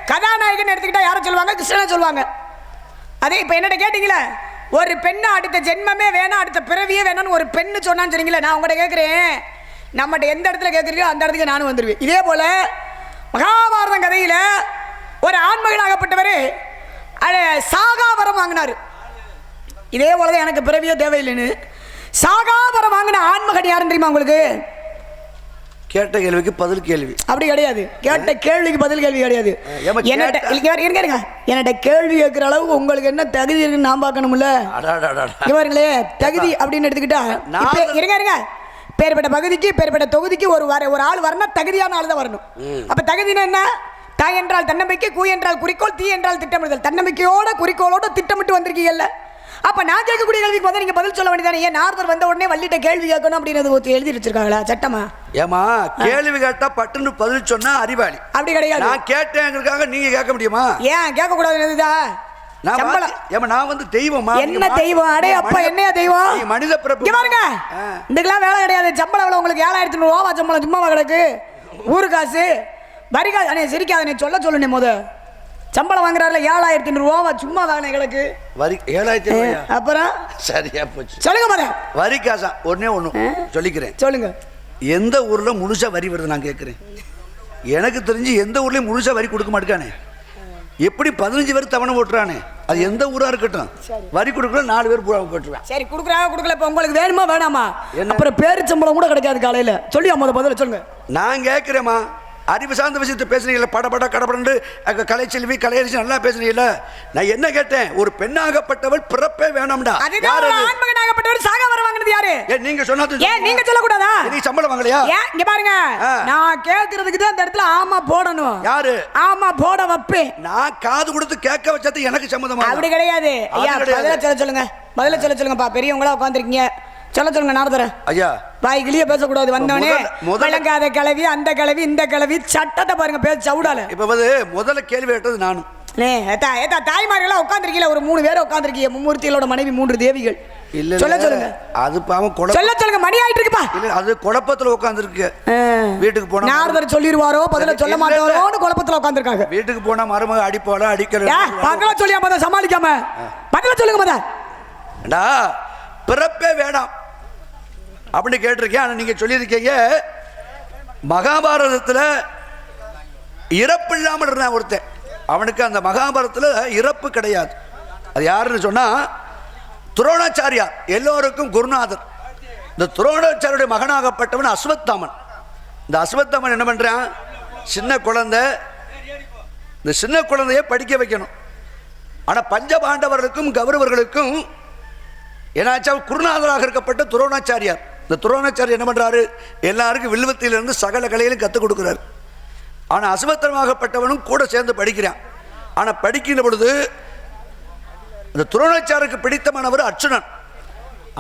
கதாநாயகன் எடுத்துக்கிட்டா யாரை சொல்லுவாங்க? கிருஷ்ணனை சொல்லுவாங்க. அதே இப்போ என்னட்ட கேட்டீங்களே, ஒரு பெண்ணை அடுத்த ஜென்மமே வேணாம், அடுத்த பிறவியே வேணும்னு ஒரு பெண்ணு சொன்னான்னு சொன்னீங்களே, நான் உங்கள்கிட்ட கேட்குறேன், நம்மகிட்ட எந்த இடத்துல கேட்குறீங்களோ அந்த இடத்துக்கு நானும் வந்துடுவேன். இதே போல் மகாபாரதம் கதையில் ஒரு ஆண்மகனாகப்பட்டவர் சாகாவரம் வாங்கினார். இதே போலதான் எனக்கு பிறவியே தேவையில்லைன்னு சாகாவரம் வாங்கின ஆண்மகன் யாருன்னு தெரியுமா உங்களுக்கு? கேட்ட கேள்விக்கு பதில் கேள்வி. அப்படி கிடையாது, கேட்ட கேள்விக்கு பதில் கேள்வி கிடையாது. என்னட்ட கேள்வி கேட்கிற அளவுக்கு உங்களுக்கு என்ன தகுதி இருக்குன்னு நான் பார்க்கணும்ல. இவர்களே தகுதி அப்படின்னு எடுத்துக்கிட்டா இருங்க, பேர்பட்ட பகுதிக்கு பேர்பட்ட தொகுதிக்கு ஒரு ஆள் வரணும், தகுதியான ஆள் தான் வரணும். அப்ப தகுதினா என்ன? தாய் என்றால் தன்னம்பிக்கை, கூ என்றால் குறிக்கோள், தீ என்றால் திட்டமிடுதல். தன்னம்பிக்கையோட குறிக்கோளோட திட்டமிட்டு வந்திருக்கீங்கல்ல. அப்ப நான் கேட்கக்கூடிய கேள்விக்கு வந்து நீங்க பதில் சொல்ல வேண்டியதானே? ஏன் நாரதர் வந்த உடனே வள்ளிட்ட கேள்வி கேட்கணும் அப்படின்னு எழுதி வச்சிருக்காங்களா சட்டமா? ஏமா கேள்வி கேட்டா பட்டுன்னு பதில் சொன்னா அறிவாளி. அப்படி கிடையாது. நான் கேட்டேங்கிறதுக்காக நீங்க கேட்க முடியுமா? ஏன் கேட்க கூடாதுன்னு? நான் வந்து தெய்வமா? என்ன தெய்வம்? அடே அப்பா, என்னையா தெய்வம்? மனித பிறப்பு. பாருங்க, இதுக்கெல்லாம் வேலை கிடையாது. சம்பளம் எவ்வளவு உங்களுக்கு? 7,500 ரூபா சம்பளம். சும்மாவா கிடக்கு? ஊரு காசு வரி காசு. அண்ணே சிரிக்காத, நீ சொல்லுனே முத. சம்பளம் வாங்குறாருல 7,500 ரூபா சும்மா தானே கிடக்கு. வரி 7,500. அப்புறம் சரியா போச்சு. சொல்லுங்க மத. வரி காசா? ஒண்ணு சொல்லிக்கிறேன். சொல்லுங்க. எந்த ஊர்ல முழுசா வரி வருது நான் கேட்கிறேன். எனக்கு தெரிஞ்சு எந்த ஊர்லயும் முழுசா வரி கொடுக்க மாட்டேங்கானே. எப்படி 15 பேர் தவணை போட்டுறானே? அது எந்த ஊரா இருக்கட்டும், வரி கொடுக்கற 4 பேர் பூரா போட்டுருவேன். சரி, கொடுக்குறாங்க கொடுக்கல. இப்போ உங்களுக்கு வேணுமா வேணாமா? அப்புறம் பேரு சம்பளம் கூட கிடைக்காது காலையில. சொல்லியா முத பதில சொல்லுங்க. நான் கேட்கிறேம்மா, அறிவு சார்ந்த விஷயத்தை பேசுறீங்கல்ல, படபட கடப்படண்டு கலைச்செல்வி கலையரசி நல்லா பேசுறீங்கல்ல. நான் என்ன கேட்டேன்? ஒரு பெண்ணாகப்பட்டவள் பிறப்பே வேணாம்டா. ஆண்மகனாகப்பட்டவள் சாக வர வாங்குனது யாரு? நீங்க சொன்னது. ஏன் நீங்க சொல்ல கூடாதா? நீ சம்பளம் வாங்கலையா? இங்க பாருங்க, நான் கேக்குறதுக்கு தான் இந்த இடத்துல ஆமா போடணும். யாரு ஆமா போட வைப்பேன்? நான் காது கொடுத்து கேட்க வச்சது எனக்கு சம்மதமா? அப்படி கிடையாது ஐயா. பதில சொல்லுங்க, பதில சொல்லுங்கப்பா. பெரியவங்களா உட்காந்துருக்கீங்க, சொல்லுங்க. நாரதர் ஐயா, வாய் கிளிய பேசக்கூடாது. வந்தவனே விளங்காத கிளவி, அந்த கிளவி, இந்த கிளவி, சட்டத்தை பாருங்க பேச சவுடால. இப்ப முதல்ல கேள்வி கேட்டது நானும். தாய்மார்களா உட்காந்துருக்கீங்க, ஒரு 3 பேர் உட்காந்துருக்கீங்க. மும்மூர்த்திகளோட மனைவி 3 தேவிகள். இல்ல சொல்லுங்க. அது பாவம் சொல்லுங்க. மணி ஆயிட்டு இருக்குப்பா. இல்ல, அது குழப்பத்துல உட்காந்துருக்கு. வீட்டுக்கு போனா நாரதர் சொல்லிடுவாரோ, பதில சொல்ல மாட்டாரோன்னு குழப்பத்துல உட்காந்துருக்காங்க. வீட்டுக்கு போனா மருமக அடிப்போல அடிக்கல. பதில சொல்லியா சமாளிக்காம பதில சொல்லுங்க. மத பிறப்பே வேணாம் அப்படின்னு கேட்டிருக்கேன். ஆனால் நீங்கள் சொல்லியிருக்கீங்க மகாபாரதத்தில் இறப்பு இல்லாமல் இருந்தான் ஒருத்தன். அவனுக்கு அந்த மகாபாரதத்தில் இறப்பு கிடையாது. அது யாருன்னு சொன்னால் துரோணாச்சாரியா, எல்லோருக்கும் குருநாதர். இந்த துரோணாச்சாரியுடைய மகனாகப்பட்டவன் அஸ்வத்தாமன். இந்த அஸ்வத்தாமன் என்ன பண்ணுறான்? சின்ன குழந்தை, இந்த சின்ன குழந்தைய படிக்க வைக்கணும். ஆனால் பஞ்சபாண்டவர்களுக்கும் கௌரவர்களுக்கும் ஏன்னாச்சா குருநாதராக இருக்கப்பட்ட துரோணாச்சாரியார். இந்த துரோணாச்சாரியர் என்ன பண்ணுறாரு? எல்லாருக்கும் வில்வத்திலிருந்து சகல கலையிலும் கற்றுக் கொடுக்குறாரு. ஆனால் அஸ்வத்தமாகப்பட்டவனும் கூட சேர்ந்து படிக்கிறான். ஆனால் படிக்கின்ற பொழுது இந்த துரோணாச்சாருக்கு பிடித்தமானவர் அர்ச்சுனன்.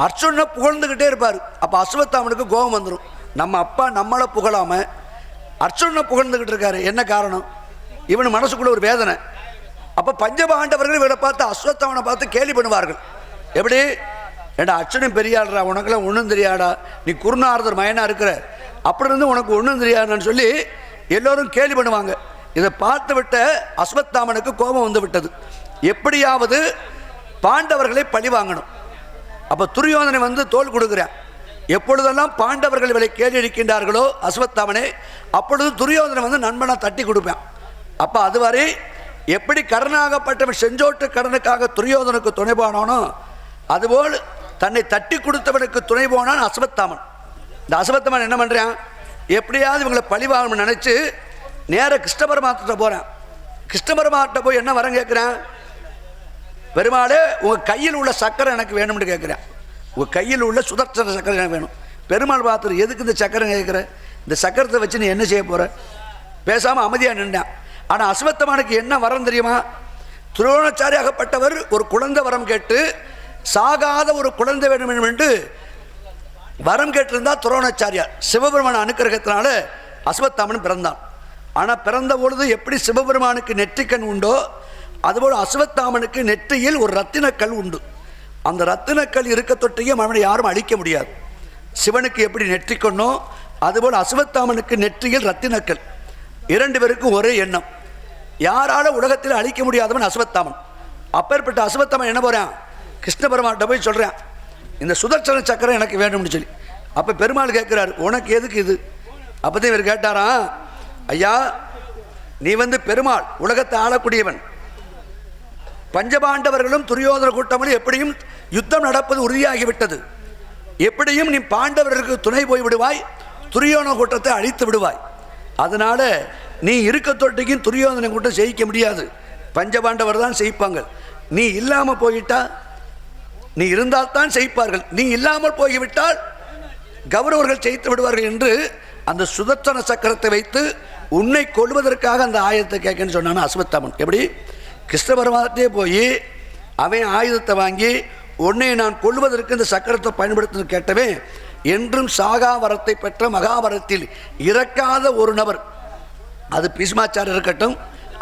அர்ச்சுனனை புகழ்ந்துக்கிட்டே இருப்பார். அப்போ அஸ்வத்தாமனுக்கு கோபம் வந்துடும். நம்ம அப்பா நம்மளை புகழாமல் அர்ச்சுனனை புகழ்ந்துக்கிட்டு இருக்காரு, என்ன காரணம்? இவனு மனசுக்குள்ள ஒரு வேதனை. அப்போ பஞ்சபாண்டவர்கள் இவனை பார்த்து அஸ்வத்தாமனை பார்த்து கேலி பண்ணுவார்கள். எப்படி? ஏண்டா அர்ச்சுனன் பெரியாடுறா, உனக்கெல்லாம் ஒன்றும் தெரியாடா, நீ குருநாரதர் மயனா இருக்கிற, அப்படி இருந்து உனக்கு ஒன்றும் தெரியாதுன்னு சொல்லி எல்லோரும் கேலி பண்ணுவாங்க. இதை பார்த்து விட்ட அஸ்வத்தாமனுக்கு கோபம் வந்து விட்டது. எப்படியாவது பாண்டவர்களை பழி வாங்கணும். அப்போ துரியோதனை வந்து தோல் கொடுக்குறான். எப்பொழுதெல்லாம் பாண்டவர்கள் இவளை கேள்வி அடிக்கின்றார்களோ அஸ்வத்தாமனே, அப்பொழுது துரியோதனை வந்து நண்பனை தட்டி கொடுப்பான். அப்போ அதுவரை எப்படி கர்ணனாகப்பட்டவன் செஞ்சோட்டு கடனுக்காக துரியோதனுக்கு துணை போனானோ, அதுபோல் தன்னை தட்டி கொடுத்தவனுக்கு துணை போனான் அஸ்வத்தாமன். இந்த அஸ்வத்தாமன் என்ன பண்ணுறான், எப்படியாவது இவங்களை பழி வாங்கணும்னு நினச்சி நேராக கிருஷ்ண பரமாத்மட்ட போகிறான். கிருஷ்ண பரமாத்மட்ட போய் என்ன வரம் கேட்குறான், பெருமாளே உங்கள் கையில் உள்ள சக்கரை எனக்கு வேணும்னு கேட்குறேன். உங்கள் கையில் உள்ள சுதர்சன சக்கரை எனக்கு வேணும். பெருமாள் பார்த்துரு, எதுக்கு இந்த சக்கரை கேட்குற, இந்த சக்கரத்தை வச்சு நீ என்ன செய்ய போகிற, பேசாமல் அமைதியாக நின்றான். ஆனால் அஸ்வத்தாமனுக்கு என்ன வரம் தெரியுமா, துரோணாச்சாரி ஆகப்பட்டவர் ஒரு குழந்தை வரம் கேட்டு சாகாத ஒரு குழந்தை வேணும் என்று வரம் கேட்டிருந்தால் துரோணாச்சாரியார் சிவபெருமான அனுக்கிரகத்தினால அஸ்வத்தாமன் பிறந்தான். ஆனால் பிறந்த பொழுது எப்படி சிவபெருமானுக்கு நெற்றிக்கண் உண்டோ அதுபோல் அஸ்வத்தாமனுக்கு நெற்றியில் ஒரு ரத்தினக்கல் உண்டு. அந்த ரத்தினக்கல் இருக்க தொட்டையும் அவனை யாரும் அழிக்க முடியாது. சிவனுக்கு எப்படி நெற்றிக்கண்ணோ அதுபோல் அஸ்வத்தாமனுக்கு நெற்றியில் ரத்தினக்கல். இரண்டு பேருக்கும் ஒரே எண்ணம், யாரால உலகத்தில் அழிக்க முடியாதவன் அஸ்வத்தாமன். அப்பேற்பட்ட அஸ்வத்தாமன் என்ன போகிறான், கிருஷ்ண பெருமாள்கிட்ட போய் சொல்கிறேன், இந்த சுதர்சன சக்கரம் எனக்கு வேணும்னு சொல்லி. அப்போ பெருமாள் கேட்குறாரு, உனக்கு எதுக்கு இது? அப்போ தான் இவர் கேட்டாராம், ஐயா நீ வந்து பெருமாள், உலகத்தை ஆளக்கூடியவன், பஞ்சபாண்டவர்களும் துரியோதன கூட்டமும் எப்படியும் யுத்தம் நடப்பது உறுதியாகிவிட்டது, எப்படியும் நீ பாண்டவர்களுக்கு துணை போய் விடுவாய், துரியோதன கூட்டத்தை அழித்து விடுவாய். அதனால நீ இருக்க தொட்டிக்கும் துரியோதன கூட்டம் ஜெயிக்க முடியாது, பஞ்சபாண்டவர் தான் ஜெயிப்பாங்க. நீ இல்லாமல் போயிட்டா, நீ இருந்தால்தான் ஜெயிப்பார்கள், நீ இல்லாமல் போய்விட்டால் கௌரவர்கள் ஜெயித்து விடுவார்கள் என்று அந்த சுதர்சன சக்கரத்தை வைத்து உன்னை கொள்வதற்காக அந்த ஆயுதத்தை கேட்கன்னு சொன்னான் அஸ்வத்தாமன். எப்படி கிருஷ்ண பரமாத்மே போய் அவன் ஆயுதத்தை வாங்கி உன்னை நான் கொள்வதற்கு இந்த சக்கரத்தை பயன்படுத்த கேட்டவே, என்றும் சாகா வரத்தை பெற்ற மகாபாரதத்தில் இறக்காத ஒரு நபர், அது பீஷ்மாச்சாரியர் இருக்கட்டும்,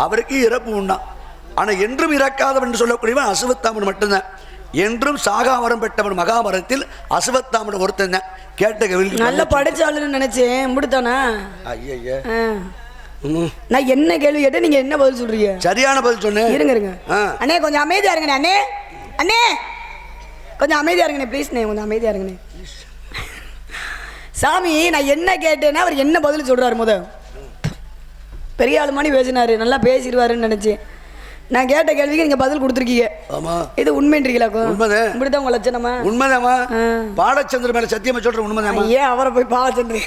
அவருக்கு இறப்பு உண்டான். ஆனால் என்றும் இறக்காதவன் என்று சொல்லக்கூடியவன் அஸ்வத்தாமன் மட்டும்தான். என்றும் சாகாவரம் பெற்றவன் மகாபாரதத்தில் அஸ்வத்தாமன் ஒருத்தன் தான். கேட்ட கேள்வி நல்ல படிச்சாலுன்னு நினைச்சேன், முடித்தானா? ஐயா நான் என்ன கேள்வி கேட்டேன், நீங்க என்ன பதில் சொல்றீங்க? சரியான பதில் சொன்னேன். இருங்க அண்ணே, கொஞ்சம் அமைதியா இருங்கண்ணே. அண்ணே அண்ணே கொஞ்சம் அமைதியா இருங்கண்ணே, ப்ளீஸ்ண்ணே, கொஞ்சம் அமைதியா இருங்கண்ணே. சாமி நான் என்ன கேட்டேன்னா அவர் என்ன பதில் சொல்றாரு, பெரிய ஆளு மாதிரி பேசினாரு, நல்லா பேசிடுவாருன்னு நினைச்சேன். நான் கேட்ட கேள்விக்கு நீங்க பதில் கொடுத்துருக்கீங்க. ஆமா, இது உண்மைன்றீங்களா? உண்மைதான். இப்படிதான் உங்க லட்சணமா? உண்மைதாமா. பாலச்சந்திர மேல சத்தியமா சொல்ற உண்மைதாமா. ஏன் அவரை போய் பாலச்சந்திர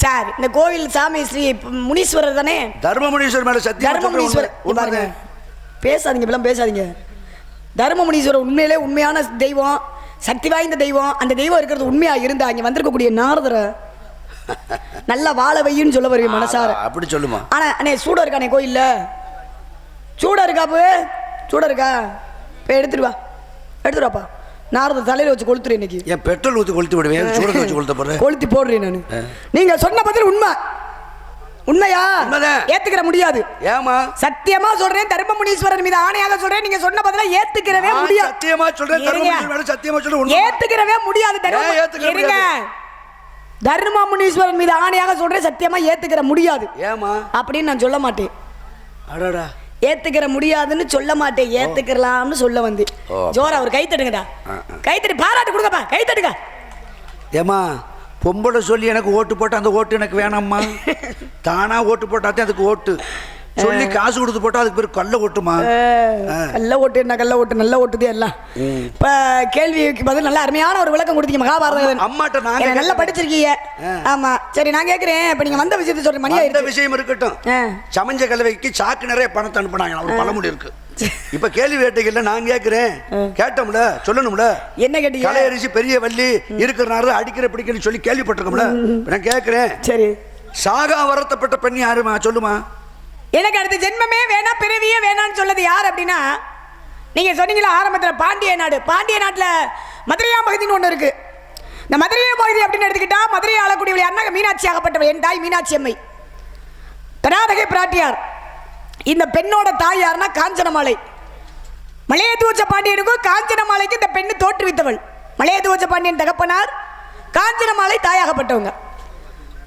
சார், இந்த கோவில் சாமி ஸ்ரீ முனீஸ்வரர் தானே? தர்ம முனீஸ்வரர் மேல சத்தியமா சொல்ற. பேசாதீங்க, இப்பெல்லாம் பேசாதீங்க. தர்ம முனீஸ்வரர் உண்மையிலே உண்மையான தெய்வம், சக்தி வாய்ந்த தெய்வம். அந்த தெய்வம் இருக்கிறது உண்மையா இருந்தா இங்க வந்திருக்கக்கூடிய நாரதரை நல்லா வாழ வையின்னு சொல்ல வருவீங்க மனசார. அப்படி சொல்லுமா? ஆனா அண்ணே சூட இருக்கானே கோயில்ல, சூட இருக்கா? சூட இருக்கா? போய் எடுத்துருவாப்பா. நாரத தலையில வச்சு கொளுத்துறேன் இன்னைக்கு. ஏன் பெட்ரோல் ஊற்றி கொளுத்தி விடுவேன், சூடத்தை வச்சு கொளுத்த போறேன், கொளுத்தி போடுறேன் நான். நீங்க சொன்ன பதில் உண்மையா? ஏத்துக்கிற முடியாது. ஏமா? சத்தியமா சொல்றேன், தர்ம முனீஸ்வரர் மீது ஆணையாக சொல்றேன், நீங்க சொன்ன பதில ஏத்துக்கிறவே முடியாது. சத்தியமா சொல்றேன், சத்தியமா சொல்றேன், ஏத்துக்கிறவே முடியாது. தர்ம முனீஸ்வரன் மீது ஆணையாக சொல்றேன், சத்தியமா ஏத்துக்கிற முடியாது. ஏமா அப்படின்னு நான் சொல்ல மாட்டேன். அடடா, ஏத்துக்கிற முடியாதுன்னு சொல்ல மாட்டேன், ஏத்துக்கலாம்னு சொல்ல வந்து. ஜோரா ஒரு கை தட்டுங்கடா, கை தட்டி பாராட்டு கொடுங்கப்பா, கை தட்டுங்க. ஏமா பொம்பளை சொல்லி எனக்கு ஓட்டு போட்ட அந்த ஓட்டு எனக்கு வேணாம்மா, தானா ஓட்டு போட்டாதான் அதுக்கு ஓட்டு, சொல்லி காசு கொடுத்து போட்டா அதுக்கு பேர் கள்ள ஓட்டுமா? கள்ள ஓட்டு என்ன, கள்ள ஓட்டு நல்ல ஓட்டுதே எல்லாம். இப்ப கேள்விக்கு பதில் நல்ல அருமையான ஒரு விளக்கம் கொடுத்தீங்க மகாபாரதம். அம்மாட்ட நாங்க நல்லா படிச்சிருக்கீங்க. ஆமா சரி, நான் கேட்கிறேன், இப்ப நீங்க வந்த விஷயத்தை சொல்றேன். மணியா இந்த விஷயம் இருக்கட்டும், சமஞ்ச கலவைக்கு சாக்கு நிறைய பணத்தை அனுப்புனாங்க, ஒரு பழமொழி இருக்கு. இப்ப கேள்வி கேட்டீங்கல்ல, நான் கேட்கிறேன், கேட்டோம்ல சொல்லணும்ல. என்ன கேட்டீங்க? கலையரிசி பெரிய வள்ளி இருக்கிறனால அடிக்கிற பிடிக்கன்னு சொல்லி கேள்விப்பட்டிருக்கோம்ல. நான் கேட்கிறேன், சரி சாகா வரத்தப்பட்ட பெண் யாருமா சொல்லுமா? எனக்கு அடுத்த ஜென்மமே வேணாம், பிறவியே வேணான்னு சொல்லது யார் அப்படின்னா, நீங்க சொன்னீங்களா ஆரம்பத்தில் பாண்டிய நாடு. பாண்டிய நாட்டில் மதுரையா பகுதின்னு ஒன்று இருக்கு. இந்த மதுரையா பகுதி அப்படின்னு எடுத்துக்கிட்டா, மதுரையை ஆளக்கூடியவள் அண்ணா மீனாட்சி ஆகப்பட்டவள், என் தாய் மீனாட்சி அம்மை, தடாதகை பிராட்டியார். இந்த பெண்ணோட தாய் யாருன்னா காஞ்சனமாலை. மலையத்துவச்ச பாண்டியனுக்கும் காஞ்சனமாலைக்கு இந்த பெண்ணு தோற்றுவித்தவள். மலையத்துவச்ச பாண்டியன் தகப்பனார், காஞ்சனமாலை தாயாகப்பட்டவங்க.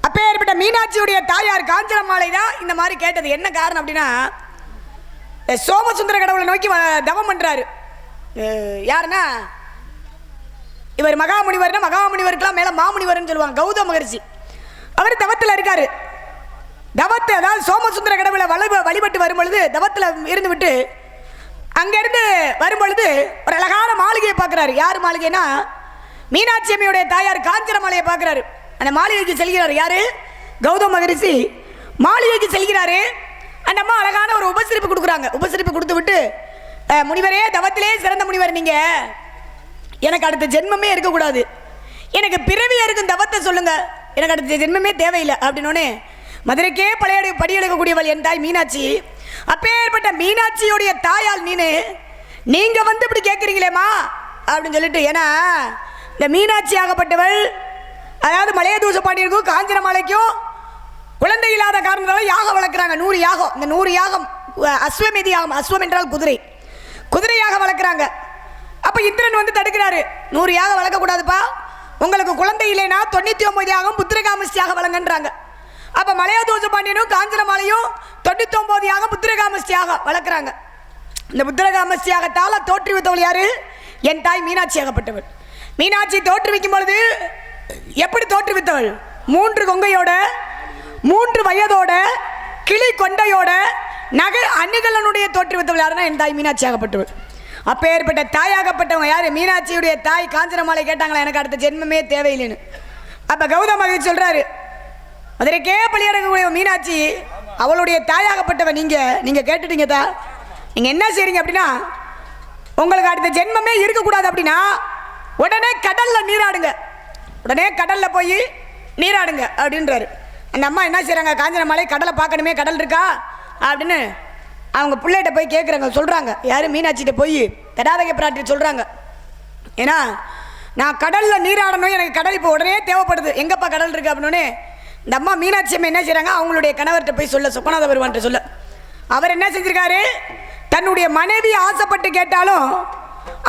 அப்பேற்பட்ட மீனாட்சியுடைய தாயார் காஞ்சனமாலை தான் இந்த மாதிரி கேட்டது. என்ன காரணம் அப்படின்னா, சோமசுந்தர கடவுளை நோக்கி தவம் பண்றாரு. யாருன்னா இவர் மகாமுனிவர்னா, மகாமுனிவருக்கெல்லாம் மேல மாமுனிவர்னு சொல்லுவாங்க. கௌதம மகரிஷி அவர் தவத்தில் இருக்காரு. தவத்தை, அதாவது சோமசுந்தர கடவுளை வழிபட்டு வரும்பொழுது தவத்தில் இருந்து விட்டு அங்கிருந்து வரும்பொழுது ஒரு அழகான மாளிகையை பார்க்கிறாரு. யார் மாளிகைனா, மீனாட்சி அம்மையுடைய தாயார் காஞ்சனமாலையை பார்க்கிறாரு. அந்த மாளிகைக்கு செல்கிறார். யாரு? கௌதம மகரிஷி மாளிகைக்கு செல்கிறாரு. அந்த அம்மா அழகான ஒரு உபசரிப்பு கொடுக்குறாங்க. உபசரிப்பு கொடுத்து விட்டு, முனிவரே, தவத்திலே சிறந்த முனிவர் நீங்க, எனக்கு அடுத்த ஜென்மமே இருக்கக்கூடாது, எனக்கு பிறவியா இருக்கும் தவத்தை சொல்லுங்க, எனக்கு அடுத்த ஜென்மமே தேவையில்லை அப்படின்னோடனே, மதுரைக்கே படி எடுக்கக்கூடியவள் என் தாய் மீனாட்சி. அப்பேற்பட்ட மீனாட்சியுடைய தாயால் நீங்க வந்து இப்படி கேட்குறீங்களேம்மா அப்படின்னு சொல்லிட்டு, ஏன்னா இந்த மீனாட்சி ஆகப்பட்டவள், அதாவது மலையதூச பாண்டியருக்கும் காஞ்சனமாலைக்கும் குழந்தை இல்லாத காரணத்தால யாகம் வளர்க்குறாங்க. 100 யாகம். இந்த 100 யாகம் அஸ்வமேதி யாகம். அஸ்வம் என்றால் குதிரை. குதிரையாக வளர்க்குறாங்க. அப்போ இந்திரன் வந்து தடுக்கிறாரு. 100 யாகம் வளர்க்கக்கூடாதுப்பா, உங்களுக்கு குழந்தை இல்லைன்னா 99 யாகம் புத்திரகாமஸ்தியாக வளங்கன்றாங்க. அப்போ மலையதூச பாண்டியனும் காஞ்சனமாலையும் 99 யாகம் புத்திரகாமஸ்தியாக வளர்க்குறாங்க. இந்த புத்திரகாமஸ்தியாகத்தால் தோற்றுவித்தவள் யாரு? என் தாய் மீனாட்சி ஆகப்பட்டவள். மீனாட்சி தோற்றுவிக்கும் பொழுது எப்படி தோற்றுவித்தவள்? 3 கொங்கையோட, 3 வயதோட, கிளி கொண்டையோட, நகை அணிகலனுடைய தோற்றுவித்தவள் யாருன்னா என் தாய் மீனாட்சி ஆகப்பட்டவள். அப்பேற்பட்ட தாயாகப்பட்டவங்க யாரு? மீனாட்சியுடைய தாய் காஞ்சனமாலை கேட்டாங்களா, எனக்கு அடுத்த ஜென்மமே தேவையில்லைன்னு. அப்ப கௌதம மகரிஷி சொல்றாரு, மதுரைக்கே பள்ளியடங்கக்கூடிய மீனாட்சி அவளுடைய தாயாகப்பட்டவ நீங்க கேட்டுட்டீங்க தா, நீங்க என்ன செய்றீங்க அப்படின்னா, உங்களுக்கு அடுத்த ஜென்மமே இருக்கக்கூடாது அப்படின்னா உடனே கடல்ல நீராடுங்க, உடனே கடல்ல போய் நீராடுங்க அப்படின்றாரு. அந்த அம்மா என்ன செய்றாங்க, காஞ்சனமாலை கடலை பார்க்கணுமே, கடல் இருக்கா அப்படின்னு அவங்க பிள்ளைகிட்ட போய் கேட்குறாங்க. சொல்கிறாங்க, யாரும் மீனாட்சிகிட்ட போய் தடாதகை பிராட்டி சொல்கிறாங்க, ஏன்னா நான் கடலில் நீராடணும், எனக்கு கடல் இப்போ உடனே தேவைப்படுது, எங்கப்பா கடல் இருக்குது அப்படின்னே. இந்த அம்மா மீனாட்சி அம்மா என்ன செய்கிறாங்க, அவங்களுடைய கணவர்கிட்ட போய் சொல்ல, சொப்பனாத வருவான்ட்டு சொல்ல. அவர் என்ன செஞ்சிருக்காரு, தன்னுடைய மனைவி ஆசைப்பட்டு கேட்டாலும்,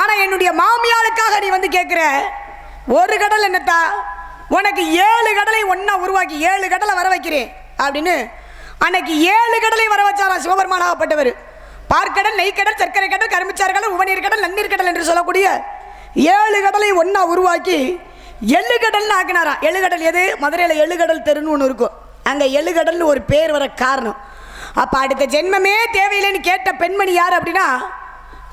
ஆனால் என்னுடைய மாமியாளுக்காக நீ வந்து கேட்குற, ஒரு கடல் என்னத்தா, உனக்கு 7 கடலை ஒன்றா உருவாக்கி 7 கடலை வர வைக்கிறேன் அப்படின்னு அன்னைக்கு 7 கடலை வர வச்சாரா சிவபெருமானாகப்பட்டவர். பார்க்கடல், நெய்க்கடல், சர்க்கரை கடல், கரும்புச்சாறு கடல், உவநீர் கடல், நன்னீர் கடல் என்று சொல்லக்கூடிய 7 கடலை ஒன்றா உருவாக்கி 7 கடல்னு ஆக்கினாராம். 7 கடல் எது? மதுரையில் 7 கடல் தெருன்னு ஒன்று இருக்கும். அங்கே 7 கடல்னு ஒரு பேர் வர காரணம். அப்போ அடுத்த ஜென்மமே தேவையில்லைன்னு கேட்ட பெண்மணி யார் அப்படின்னா,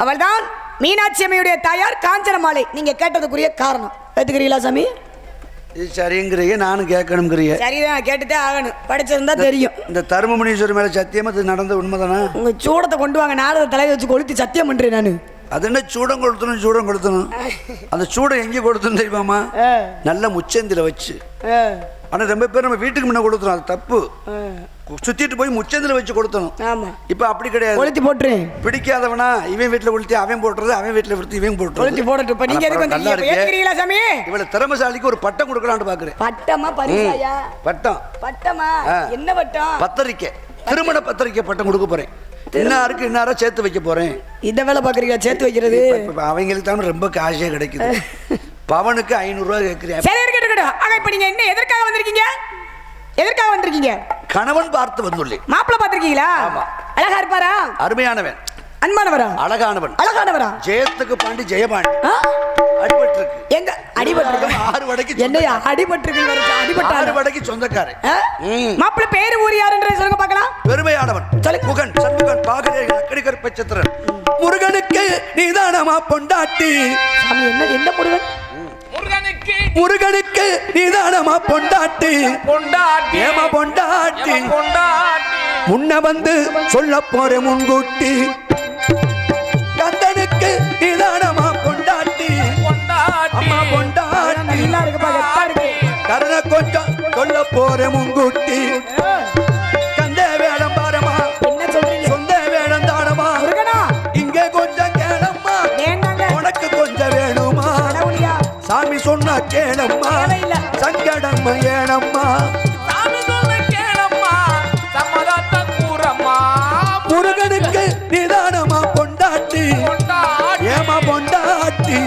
அவள் தான் மீனாட்சி அம்மையுடைய தாயார் காஞ்சனமாலை. நீங்கள் கேட்டதுக்குரிய காரணம் ஏற்றுக்கிறீங்களா சாமி? இது சரிங்கிறீங்க, நானும் கேட்கணுங்கிறீங்க. சரிதான், கேட்டுதான் ஆகணும், படிச்சிருந்தா தெரியும். இந்த தருமமுனீஸ்வரர் மேலே சத்தியமா இது நடந்த உண்மைதானா? உங்க சூடத்தை கொண்டு வாங்க, நாடகத்தை தலையை வச்சு கொளுத்தி சத்தியம் பண்றேன் நான். அது என்ன சூடம் கொடுத்தணும்? அந்த சூடம் எங்கே கொடுத்தணும் தெரியுமாமா? நல்ல முச்சந்தில வச்சு. ஆனால் ரொம்ப பேர் நம்ம வீட்டுக்கு முன்ன கொடுத்துரும், அது தப்பு. சுத்திட்டு போய் முச்சந்தில வச்சு கொடுத்தணும். ஆமா, இப்போ அப்படி கிடையாது. கொளுத்தி போட்டுறேன். பிடிக்காதவனா இவன் வீட்டில் கொளுத்தி அவன் போட்டுறது, அவன் வீட்டில் விடுத்து இவன் போட்டு கொளுத்தி போடட்டும். இப்போ நீங்க எதுக்கு நல்லா இருக்கீங்களா சாமி? இவளை திறமசாலிக்கு ஒரு பட்டம் கொடுக்கலான்னு பாக்குறேன். பட்டமா பரிசாயா? பட்டம். பட்டமா என்ன பட்டம்? பத்திரிக்கை, திருமண பத்திரிக்கை பட்டம் கொடுக்க போறேன். இன்னாருக்கு இன்னாரா சேர்த்து வைக்க போறேன். இதை வேலை பாக்குறீங்க, சேர்த்து வைக்கிறது. அவங்களுக்கு தான் ரொம்ப காசே கிடைக்குது. பவனுக்கு 500 ரூபாய் கேட்கிறேன். சரி, இருக்கட்டும். ஆனா இப்ப நீங்க என்ன எதற்காக வந்திருக்கீங்க? எதற்காக வந்திருக்கீங்க? கணவன் பார்த்து வந்துள்ளேன். மாப்பிள்ளை பார்த்திருக்கீங்களா? ஆமா. அழகா இருப்பாரா? அருமையானவன். அன்பானவரா? அழகானவன். அழகானவரா? ஜெயத்துக்கு பாண்டி ஜெயபாண்டி. அடிபட்டு இருக்கு. எங்க அடிபட்டு இருக்கு? 6 வடைக்கு. என்னையா அடிபட்டு இருக்கு? அடிபட்டு 6 வடைக்கு சொந்தக்காரன். மாப்பிள்ளை பேரு ஊர் யாருன்றதை சொல்லுங்க பார்க்கலாம். பெருமையானவன். முகன் சண்முகன் பாகரே அக்கடிகர் பச்சத்திரன். முருகனுக்கு நீதானமா பொண்டாட்டி. சாமி என்ன முருகன்? முருகனுக்கு நீதானமா பொண்டாட்டி. பொண்டாட்டி ஏமா பொண்டாட்டி? முன்ன வந்து சொல்ல போற முன்கூட்டி. கந்தனுக்கு நீதானமா பொண்டாட்டி. அம்மா பொண்டாட்டி கருண கொஞ்சம் சொல்ல போற முன்கூட்டி. கந்த வேடம் பாரமா, சொந்த வேடம் தானமா, இங்க கொஞ்சம் கேளம்மா, உனக்கு கொஞ்சம் வேணுமா, சாமி சொன்ன கேளம்மா, சங்கடம் ஏனம்மா, முருகனுக்கு நிதானமா பொண்டாட்டி. ஏமா பொண்டாட்டி?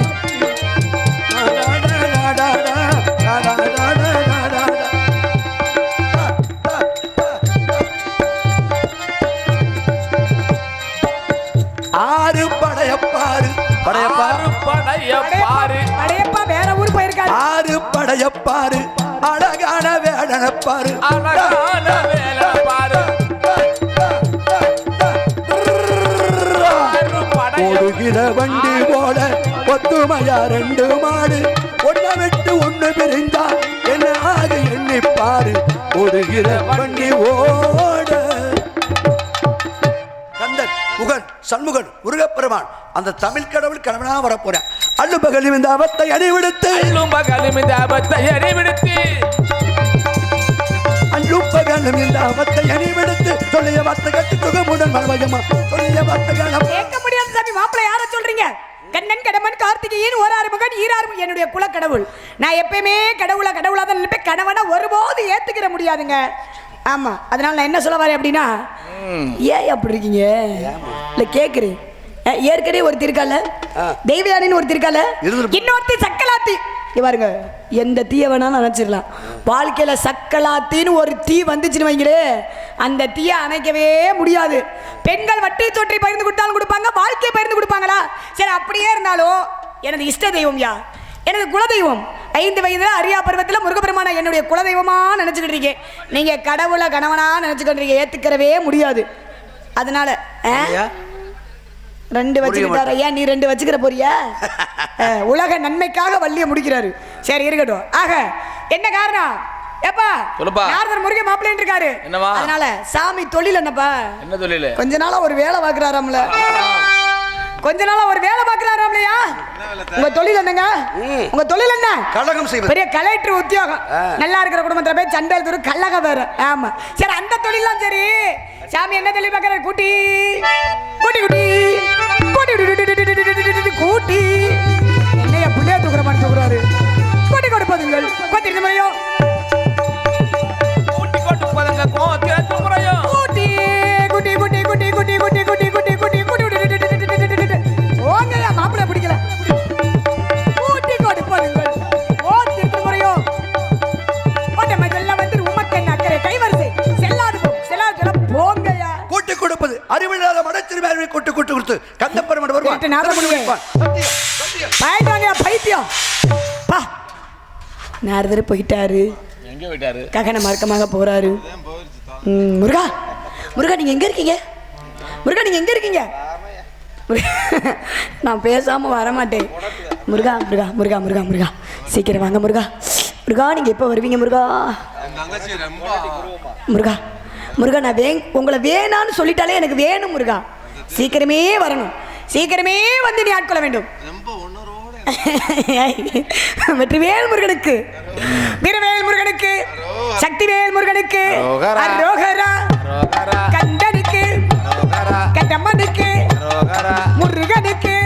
பாரு அழகான வேலை பாரு ஓடுகிற வண்டி போல ஒத்துமையா ரெண்டு மாடு ஒன்ன விட்டு ஒண்ணு பிரிந்தா என்ன ஆக எண்ணி பாரு ஓடுகிற வண்டி ஓட. கந்தன் முகன் சண்முகன் முருகப்பெருமான் அந்த தமிழ் கடவுள் கணவனா வரப்போறேன். அள்ளும் பகலும் இந்த அவத்தை அணிவிடுத்து அள்ளும் பகலும் இந்த அவத்தை அணிவிடுத்து அள்ளும் பகலும் இந்த அவத்தை அணிவிடுத்து சொல்லிய வார்த்தை கட்டு சுகமுடன் மல்வயமா சொல்லிய வார்த்தை கேட்க முடியாது சாமி. மாப்பிள்ளை யார சொல்றீங்க? கண்ணன் கடமன் கார்த்திகேயன் ஓராறு மகன் ஈராறு என்னுடைய குல கடவுள். நான் எப்பயுமே கடவுளா தான் நினைப்பேன். கணவனை ஒருபோது ஏத்துக்கிற முடியாதுங்க. ஆமா, அதனால நான் என்ன சொல்ல வரேன் அப்படின்னா, ஏன் அப்படி இருக்கீங்க இல்ல கேக்குறேன். ஏற்கனவே ஒரு திருக்கால தெய்வயானின்னு ஒரு திருக்கால இன்னொருத்தி சக்கலாத்தி பாருங்க. எந்த தீய வேணாலும் நினைச்சிடலாம். வாழ்க்கையில சக்கலாத்தின்னு ஒரு தீ வந்துச்சுன்னு வைங்களே, அந்த தீயை அணைக்கவே முடியாது. பெண்கள் வட்டி சொற்றி பகிர்ந்து கொடுத்தாலும் கொடுப்பாங்க, வாழ்க்கையை பகிர்ந்து கொடுப்பாங்களா? சரி, அப்படியே இருந்தாலும் எனது இஷ்ட தெய்வம் யா, எனது குலதெய்வம் 5 வயதுல அரியா பருவத்தில் முருகப்பெருமான என்னுடைய குலதெய்வமா நினைச்சுக்கிட்டு இருக்கேன். நீங்க கடவுளை கணவனா நினைச்சுக்கிட்டு இருக்கீங்க, ஏத்துக்கிறவே முடியாது. அதனால 2 வச்சுக்கிட்டாரு. ஏன் நீ 2 வச்சுக்கிற போறியா? உலக நன்மைக்காக வள்ளிய முடிக்கிறாரு. சரி, இருக்கட்டும். ஆக என்ன காரணம்? ஏப்பா சொல்லுப்பா. நாரதர் முருகன் மாப்பிள்ளைன்னு இருக்காரு. என்னவா? அதனால சாமி தொழில் என்னப்பா? என்ன தொழில்? கொஞ்ச நாளா ஒரு வேலை பாக்குறாராம்ல. கொஞ்ச நாளா ஒரு வேலை பாக்குறாராம்லையா? உங்க தொழில் என்னங்க? உங்க தொழில் என்ன? கலகம் செய்வது. பெரிய கலெக்டர் உத்தியோகம். நல்லா இருக்கிற குடும்பத்துல போய் சண்டை தூரம் கல்லக வேற. ஆமா, சரி, அந்த தொழிலாம் சரி. சாமி என்ன தொழில் பாக்குறாரு? கூட்டி கூட்டி கூட்டி கூட்டி கூட்டி என்னைய புள்ளைய தூக்குற மாதிரி தூக்குறாரு. கூட்டி கொடுப்பதுங்கள் கொஞ்சம் முறையும் கூட்டி கொடுப்பதுங்க கோத்திரத்து முறையும் கூட்டி கூட்டி கூட்டி கூட்டி கூட்டி கூட்டி கூட்டி கூட்டி கூட்டி கூட்டி ஓங்கயா மாப்பிள்ளை பிடிக்கல. கூட்டி கொடுப்பதுங்கள் கோத்திரத்து முறையும் வந்து உமக்கென்ன அக்கறை கைவரிசை செல்லாது செல்லாது போங்கயா. கூட்டி கொடுப்பது அறிவில்லாத மடச்சிறுமையை கூட்டு கூட்டு கொடுத்து கந்தப்பெருமான் வருவான். பைத்தியம் பா. நாரதர் போயிட்டாரு. எங்க போயிட்டாரு? ககன மார்க்கமாக போறாரு. முருகா முருகா நீங்க எங்க இருக்கீங்க? முருகா நீங்க எங்க இருக்கீங்க? நான் பேசாம வரமாட்டேன். முருகா முருகா முருகா முருகா முருகா சீக்கிரம் வாங்க முருகா. முருகா நீங்க எப்போ வருவீங்க முருகா? முருகா முருகா நான் உங்களை வேணான்னு சொல்லிட்டாலே எனக்கு வேணும் முருகா. சீக்கிரமே வரணும். சீக்கிரமே வந்து நீ ஆட்கொள்ள வேண்டும். வெற்றிவேல் முருகனுக்கு, வீரவேல் முருகனுக்கு, சக்திவேல் முருகனுக்கு, அரோகரா கந்தனுக்கு, கட்டம்மனுக்கு, முருகனுக்கு,